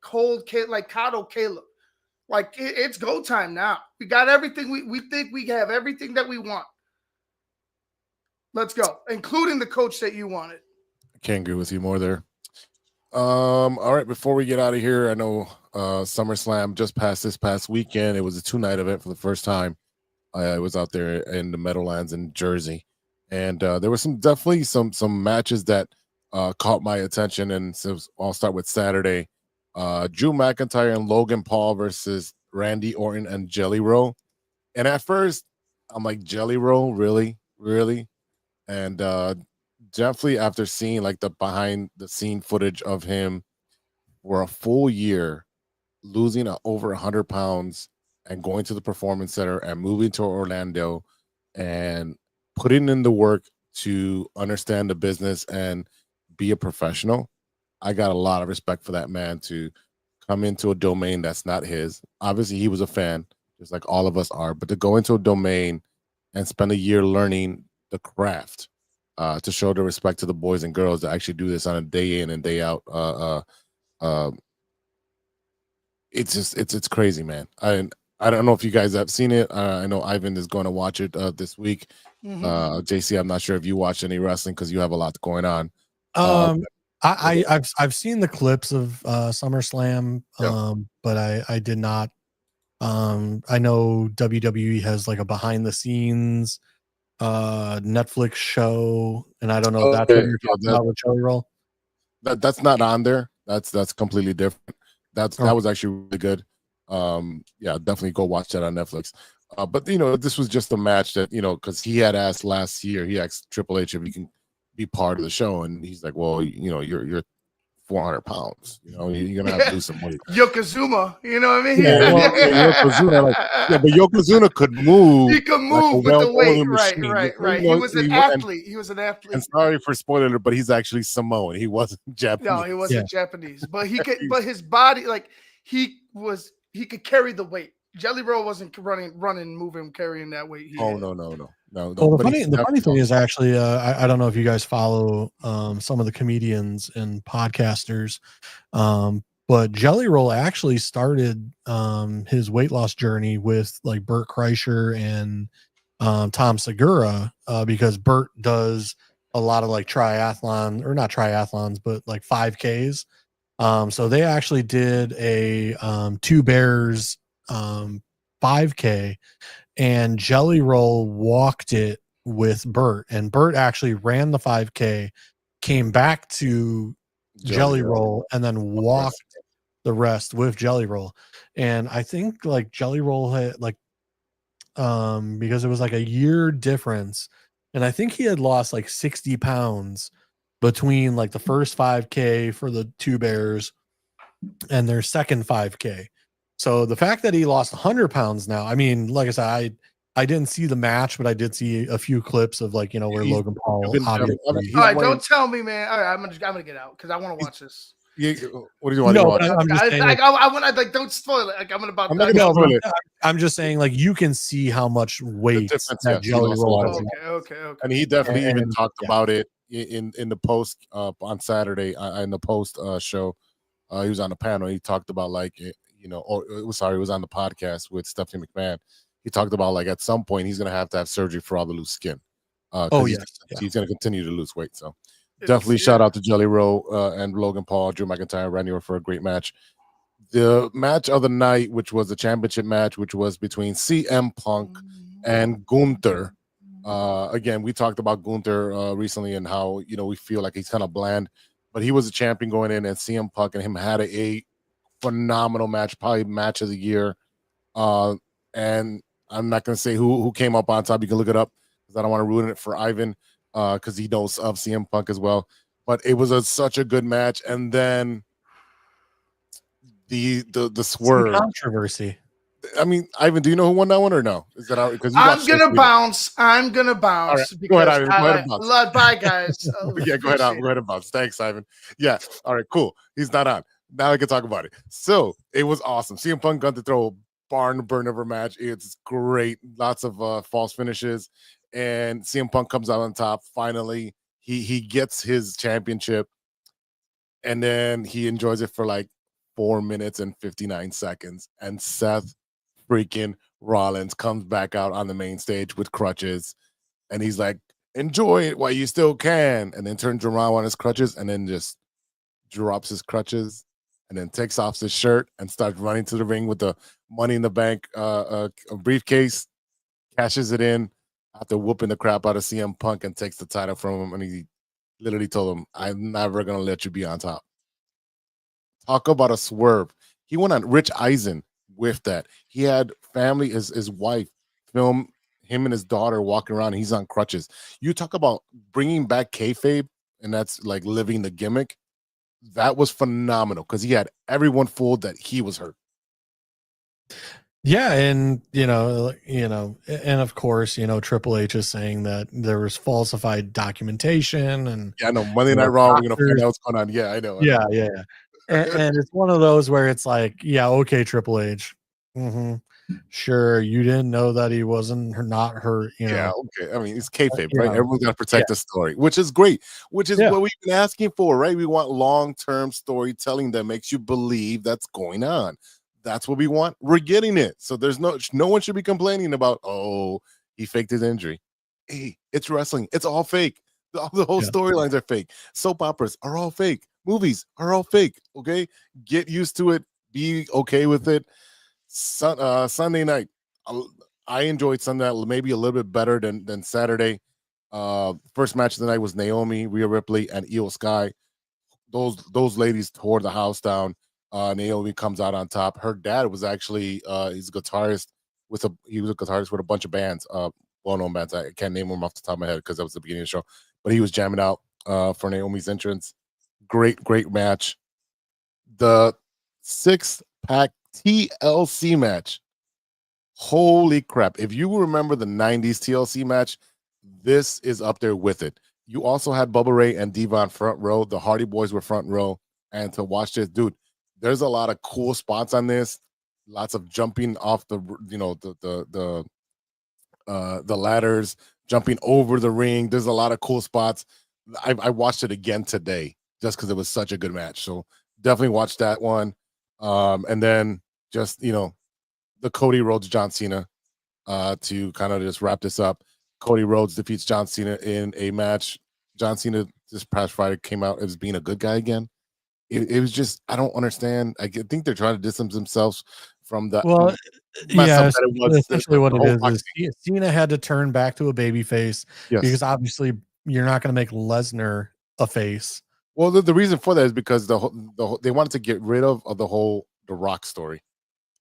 coddle Caleb. Like, it's go time now. We got everything. We think we have everything that we want. Let's go, including the coach that you wanted. I can't agree with you more there. All right, before we get out of here, I know SummerSlam just passed this past weekend. It was a 2-night event for the first time. I was out there in the Meadowlands in Jersey, and there were definitely some matches that caught my attention. And so I'll start with Saturday. Drew McIntyre and Logan Paul versus Randy Orton and Jelly Roll. And at first, I'm like, Jelly Roll, really, really? And definitely after seeing like the behind the scene footage of him for a full year, losing over 100 pounds and going to the performance center and moving to Orlando and putting in the work to understand the business and be a professional. I got a lot of respect for that man to come into a domain that's not his. Obviously, he was a fan, just like all of us are, but to go into a domain and spend a year learning the craft, to show the respect to the boys and girls that actually do this on a day in and day out. It's just it's crazy, man. I don't know if you guys have seen it. I know Ivan is going to watch it this week. JC, I'm not sure if you watch any wrestling because you have a lot going on. I've seen the clips of SummerSlam, but I did not. I know WWE has like a behind the scenes Netflix show, and I don't know if that's what you're talking about with Jelly Roll. That's not on there. That's completely different. That was actually really good. Yeah, definitely go watch that on Netflix. But this was just a match that because he had asked last year, he asked Triple H if he can be part of the show, and he's like, well, you're 400 pounds. You're gonna have to lose some weight. Yokozuna, you know what I mean? Yokozuna, but Yokozuna could move. He could move with the weight, right. He was an athlete. He was an athlete. And sorry for spoiling it, but he's actually Samoan. He wasn't Japanese. No, he wasn't Japanese. But he could. But his body, like he could carry the weight. Jelly Roll wasn't running, moving, carrying that weight. No. Well, the funny thing is actually, I don't know if you guys follow some of the comedians and podcasters, but Jelly Roll actually started his weight loss journey with like Bert Kreischer and Tom Segura, because Bert does a lot of like triathlon, or not triathlons, but like 5Ks. So they actually did a Two Bears 5K, and Jelly Roll walked it with Bert, and Bert actually ran the 5K, came back to Jelly Roll, and then walked the rest with Jelly Roll. And I think like Jelly Roll had like because it was like a year difference, and I think he had lost like 60 pounds between like the first 5K for the Two Bears and their second 5K. So the fact that he lost 100 pounds now, I mean, like I said, I didn't see the match, but I did see a few clips of like, where Logan Paul. All right, don't tell me, man. All right, I'm gonna get out because I want to watch this. Yeah, what do you want to watch? I'm just saying, I want to like don't spoil it. Like I'm just saying, like, you can see how much weight that Jelly Roll has. Okay. And he definitely even talked about it in the post on Saturday in the post show. He was on the panel. He talked about like it was on the podcast with Stephanie McMahon. He talked about like at some point he's gonna have to have surgery for all the loose skin. He's gonna continue to lose weight. So definitely shout out to Jelly Roll and Logan Paul, Drew McIntyre, Randy Orton for a great match. The match of the night, which was the championship match, which was between CM Punk and Gunther. Again, we talked about Gunther recently and how we feel like he's kind of bland, but he was a champion going in, and CM Punk and him had a phenomenal match, probably match of the year. And I'm not going to say who came up on top. You can look it up because I don't want to ruin it for Ivan because he knows of CM Punk as well. But it was such a good match. And then the swerve. Some controversy. I mean, Ivan, do you know who won that one or no? Is that because I'm gonna bounce. I'm gonna bounce. Right. Go ahead, Ivan. Go ahead and bounce. Bye, guys. Yeah, go ahead and bounce. Thanks, Ivan. Yeah. All right, cool. He's not on. Now I can talk about it. So it was awesome. CM Punk got to throw a barn burner match. It's great. Lots of false finishes, and CM Punk comes out on top. Finally, he gets his championship, and then he enjoys it for like 4 minutes and 59 seconds. And Seth freaking Rollins comes back out on the main stage with crutches, and he's like, "Enjoy it while you still can," and then turns around on his crutches, and then just drops his crutches, and then takes off his shirt and starts running to the ring with the Money in the Bank a briefcase, cashes it in after whooping the crap out of CM Punk and takes the title from him. And he literally told him, I'm never going to let you be on top. Talk about a swerve. He went on Rich Eisen with that. He had family, his wife, film him and his daughter walking around. And he's on crutches. You talk about bringing back kayfabe, and that's like living the gimmick. That was phenomenal because he had everyone fooled that he was hurt. Yeah, and and of course, Triple H is saying that there was falsified documentation, and Yeah, I know. Monday Night Raw, we're gonna find out what's going on. Yeah, I know. Yeah. And it's one of those where it's like, yeah, okay, Triple H. Sure, you didn't know that he wasn't not hurt, Yeah, okay. I mean, it's kayfabe, right? know, Everyone's got to protect the story, which is great, which is what we've been asking for, right? We want long-term storytelling that makes you believe that's going on. That's what we want. We're getting it. So there's no one should be complaining about, oh, he faked his injury. Hey, it's wrestling. It's all fake. The whole storylines are fake. Soap operas are all fake. Movies are all fake. Okay, get used to it. Be okay with it. Sunday night, I enjoyed Sunday night maybe a little bit better than Saturday. First match of the night was Naomi, Rhea Ripley, and Io Sky. Those ladies tore the house down. Naomi comes out on top. Her dad was actually he's a guitarist with a bunch of bands, well-known bands. I can't name them off the top of my head because that was the beginning of the show. But he was jamming out for Naomi's entrance. Great match. The 6-pack TLC match. Holy crap. If you remember the 90s TLC match, this is up there with it. You also had Bubba Ray and Devon front row. The Hardy Boys were front row. And to watch this, dude, there's a lot of cool spots on this. Lots of jumping off the ladders, jumping over the ring. There's a lot of cool spots. I watched it again today just because it was such a good match. So definitely watch that one. And then just, the Cody Rhodes John Cena to kind of just wrap this up. Cody Rhodes defeats John Cena in a match. John Cena this past Friday came out as being a good guy again. It was just, I don't understand. I think they're trying to distance themselves from the essentially what it is Cena had to turn back to a baby face because obviously you're not going to make Lesnar a face. Well, the reason for that is because they wanted to get rid of the Rock story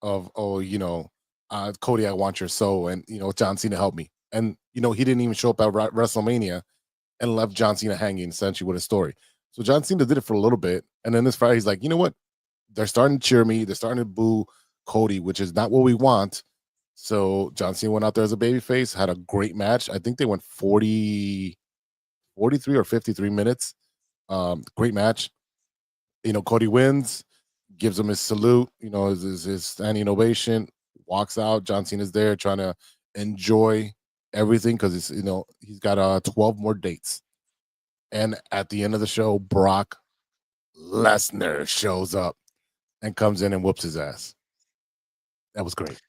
of, Cody, I want your soul, and John Cena helped me, and he didn't even show up at WrestleMania and left John Cena hanging essentially with a story. So John Cena did it for a little bit, and then this Friday he's like, you know what? They're starting to cheer me. They're starting to boo Cody, which is not what we want. So John Cena went out there as a babyface, had a great match. I think they went 43 or 53 minutes. Great match. Cody wins, gives him his salute, his standing ovation, walks out. John Cena's there trying to enjoy everything because it's, he's got 12 more dates. And at the end of the show, Brock Lesnar shows up and comes in and whoops his ass. That was great.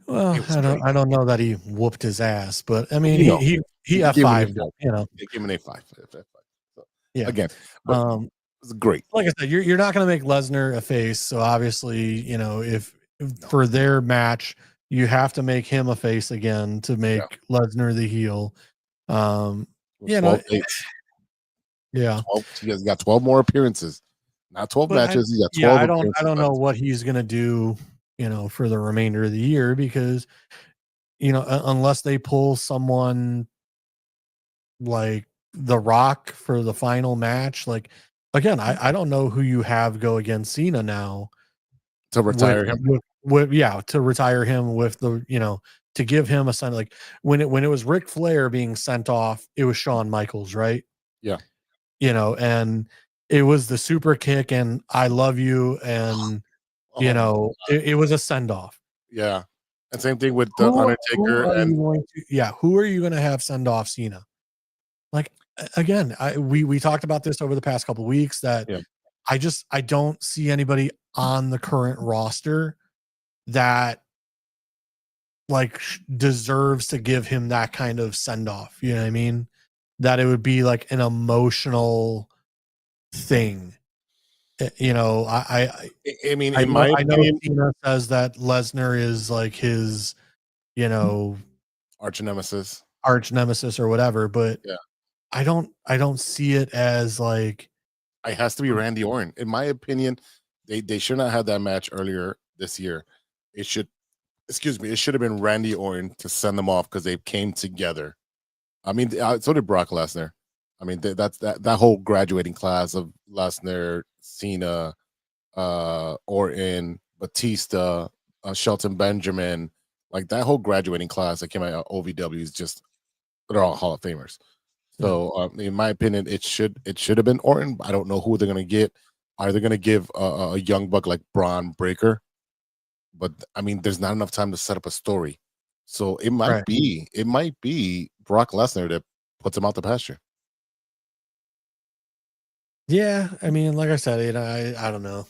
Well, I don't know that he whooped his ass, but I mean, he F5'd him, They gave him an A5. So, yeah. Again, it was great. Like I said, you're not going to make Lesnar a face. So obviously, if for their match, you have to make him a face again to make Lesnar the heel. Yeah. He has got 12 more appearances. Not 12 matches. He's got 12 appearances. I don't know what he's going to do, for the remainder of the year because, unless they pull someone like The Rock for the final match, like, again, I don't know who you have go against Cena now. To retire him. To retire him with the, to give him a sign. Like when it was Ric Flair being sent off, it was Shawn Michaels, right? Yeah. And it was the super kick and I love you. And, it was a send off. Yeah. And same thing with the Undertaker. Who are you going to have send off Cena? Like, again, we talked about this over the past couple of weeks that I don't see anybody on the current roster that deserves to give him that kind of send off. You know what I mean? That it would be like an emotional thing. You know, I mean, I in know, my I know opinion, Cena says that Lesnar is like his, you know, arch nemesis. arch nemesis or whatever, but Yeah. I don't see it as like It has to be Randy Orton. In my opinion, they should not have that match earlier this year. It should, excuse me, it should have been Randy Orton to send them off because they came together. I mean, so did Brock Lesnar. I mean, that's that whole graduating class of Lesnar, Cena, Orton, Batista, Shelton Benjamin, like that whole graduating class that came out of OVW is just, they're all Hall of Famers. So, in my opinion, it should have been Orton. I don't know who they're gonna get. Are they gonna give a young buck like Braun Breaker? But I mean, there's not enough time to set up a story. So it might be Brock Lesnar that puts him out the pasture. Yeah, I mean, like I said, you know, I don't know.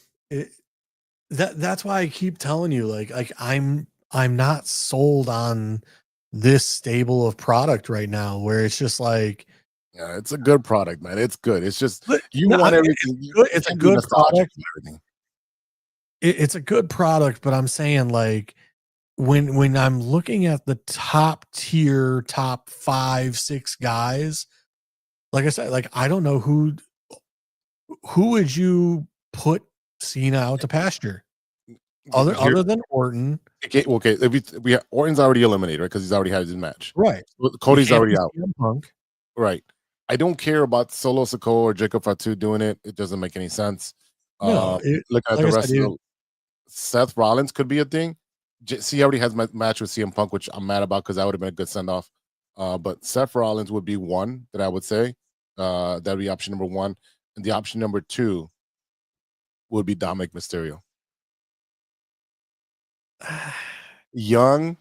That's why I keep telling you, like I'm not sold on this stable of product right now, where it's just like, Yeah, it's a good product, man. It's good. It's just but you no, want I mean, everything. it's a can't be good nostalgic product. for everything. It's a good product, but I'm saying like when I'm looking at the top tier, top 5, 6 guys, like I said, like I don't know who would you put Cena out to pasture other than Orton. Okay, if Orton's already eliminated, right? Because he's already had his match. Right. Cody's already out. CM Punk. Right. I don't care about Solo Sikoa or Jacob Fatu doing it. It doesn't make any sense. No, Look at like the I rest said, of Seth Rollins could be a thing. He already has my match with CM Punk, which I'm mad about because that would have been a good send off. But Seth Rollins would be one that I would say. That'd be option number one. And the option number two would be Dominic Mysterio. Young.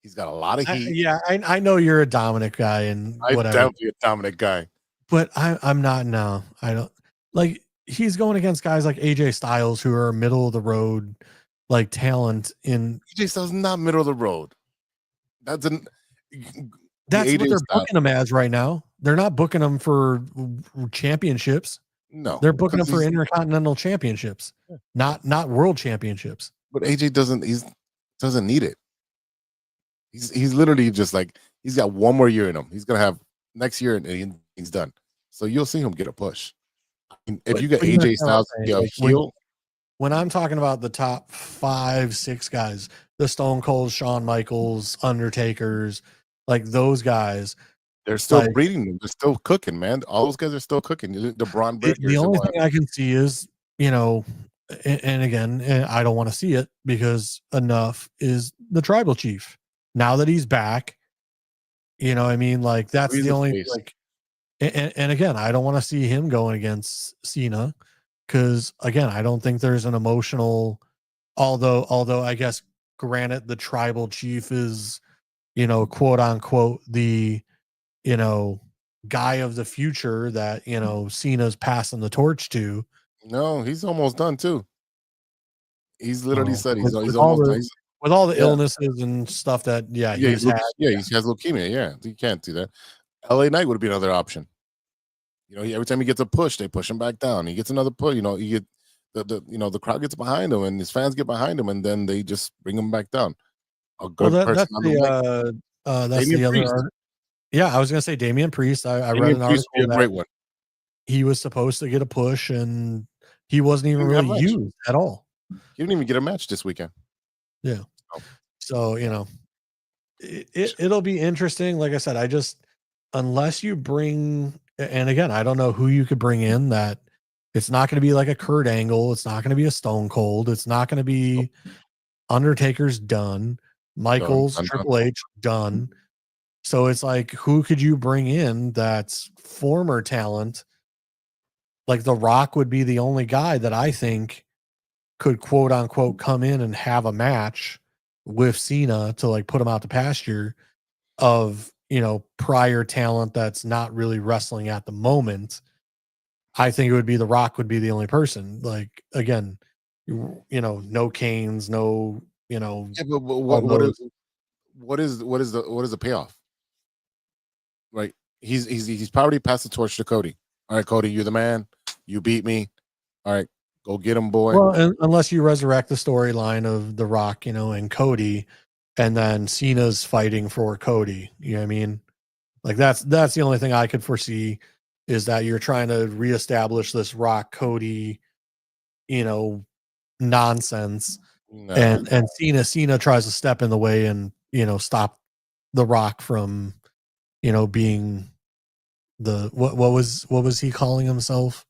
He's got a lot of heat. I know you're a Dominic guy and I'm whatever, definitely a Dominic guy. but I'm not now. I don't like he's going against guys like AJ Styles who are middle of the road like talent in AJ Styles not middle of the road. That's what they're booking him as right now. They're not booking him for championships. No, they're booking him for intercontinental championships, not world championships. But AJ doesn't need it. He's literally just like he's got one more year in him. He's gonna have next year and he's done. So you'll see him get a push. I mean, if you get AJ Styles, when I'm talking about the top 5, 6 guys, the Stone Colds, Shawn Michaels, Undertakers, like those guys, they're still breeding them. They're still cooking, man. All those guys are still cooking. The Braun Breakers. The only thing I can see is, you know, and again, I don't want to see it because enough is the tribal chief. Now that he's back, you know, I mean, like that's the only like, and again, I don't want to see him going against Cena because again, I don't think there's an emotional. Although I guess, granted, the tribal chief is, you know, quote unquote the, you know, guy of the future that, you know, Cena's passing the torch to. No, he's almost done too. He's literally said he's almost done. With all the illnesses and stuff that, he has leukemia. Yeah, you can't do that. LA Knight would be another option. You know, every time he gets a push, they push him back down. He gets another push. You know, you get the crowd gets behind him and his fans get behind him, and then they just bring him back down. A good person. That's the other. Yeah, I was gonna say Damian Priest. I read an article a great one. He was supposed to get a push, and he wasn't even really used at all. He didn't even get a match this weekend. Yeah. So, you know, it'll be interesting. Like I said, unless you bring, and again, I don't know who you could bring in that it's not going to be like a Kurt Angle. It's not going to be a Stone Cold. It's not going to be Undertaker's done. Michaels, Triple H done. So it's like, who could you bring in that's former talent? Like The Rock would be the only guy that I think could quote unquote come in and have a match with Cena to like put him out to pasture of, you know, prior talent that's not really wrestling at the moment. I think it would be The Rock would be the only person. Like, again, you know, no Canes, no, you know, but what is the payoff? Right. He's already passed the torch to Cody. All right, Cody, you're the man. You beat me. All right, go get him, boy. Well, unless you resurrect the storyline of The Rock, and Cody, and then Cena's fighting for Cody. You know what I mean? Like that's the only thing I could foresee is that you're trying to reestablish this Rock Cody, nonsense, No. and Cena tries to step in the way and stop The Rock from being the what was he calling himself?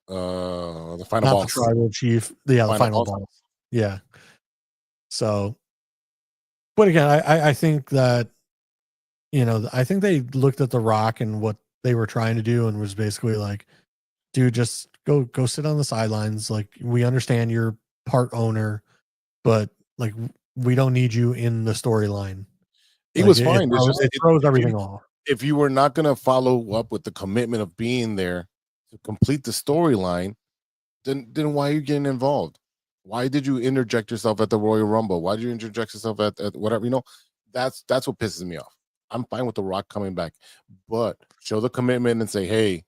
The final Not boss. the tribal chief. Yeah, the final boss. boss. Yeah. So, but again, I think that I think they looked at The Rock and what they were trying to do and was basically like, dude, just go sit on the sidelines. Like, we understand you're part owner, but like we don't need you in the storyline. He Like, was fine. It throws everything off. If you were not going to follow up with the commitment of being there to complete the storyline, then why are you getting involved? Why did you interject yourself at the Royal Rumble? Why did you interject yourself at whatever? That's what pisses me off. I'm fine with The Rock coming back, but show the commitment and say, hey, you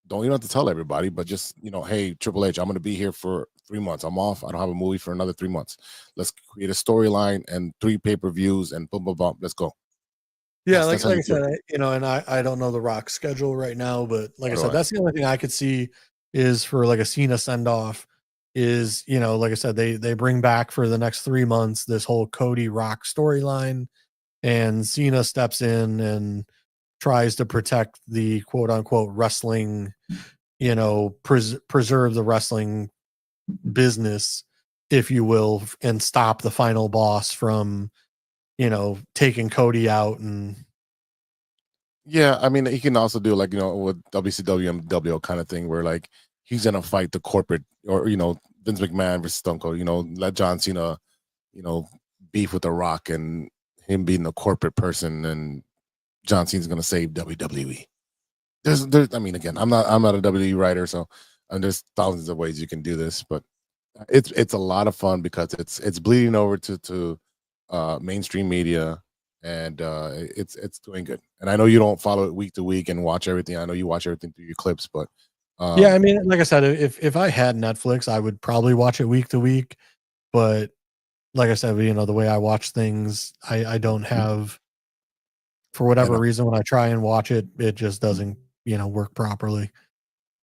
don't have to tell everybody, but just, hey, Triple H, I'm going to be here for 3 months. I'm off. I don't have a movie for another 3 months. Let's create a storyline and 3 pay-per-views and boom, boom, boom. Let's go. Yeah, That's like I said, and I don't know The Rock's schedule right now, but like I said, that's the only thing I could see is for like a Cena send off is, like I said, they bring back for the next 3 months this whole Cody Rock storyline, and Cena steps in and tries to protect the quote unquote wrestling, preserve the wrestling business, if you will, and stop the final boss from, taking Cody out. And yeah, I mean, he can also do like, with WCW and WO kind of thing where like he's gonna fight the corporate or Vince McMahon versus Stone Cold, let John Cena, beef with The Rock and him being a corporate person, and John Cena's gonna save WWE. There's I mean, again, I'm not a WWE writer, so there's thousands of ways you can do this, but it's a lot of fun because it's bleeding over to mainstream media, and it's doing good. And I know you don't follow it week to week and watch everything. I know you watch everything through your clips, but yeah, I mean, like I said, if I had Netflix, I would probably watch it week to week. But like I said, the way I watch things, I don't have, for whatever reason, when I try and watch it, it just doesn't, work properly.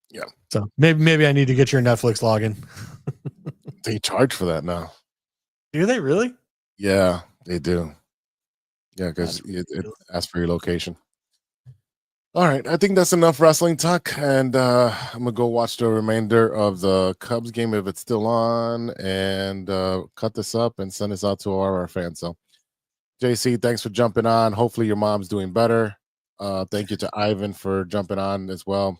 Yeah. So maybe I need to get your Netflix login. They charge for that now. Do they really? Yeah, they do. Yeah, because it asks for your location. All right, I think that's enough wrestling talk, and I'm gonna go watch the remainder of the Cubs game if it's still on, and cut this up and send this out to all our fans. So, JC, thanks for jumping on. Hopefully, your mom's doing better. Thank you to Ivan for jumping on as well.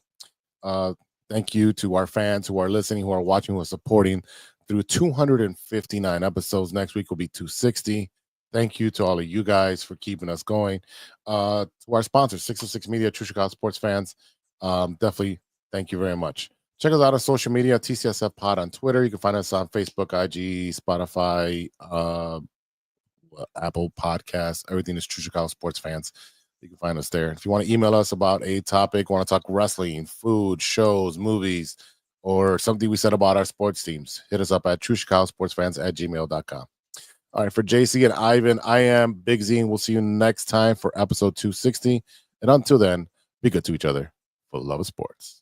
Thank you to our fans who are listening, who are watching, who are supporting through 259 episodes. Next week will be 260. Thank you to all of you guys for keeping us going. To our sponsors, 606 Media, True Chicago Sports Fans, definitely thank you very much. Check us out on social media, TCSF Pod on Twitter. You can find us on Facebook, IG, Spotify, Apple Podcasts. Everything is True Chicago Sports Fans. You can find us there. If you want to email us about a topic, want to talk wrestling, food, shows, movies, or something we said about our sports teams, hit us up at truechicagosportsfans@gmail.com. All right, for JC and Ivan, I am Big Z, and we'll see you next time for episode 260. And until then, be good to each other for the love of sports.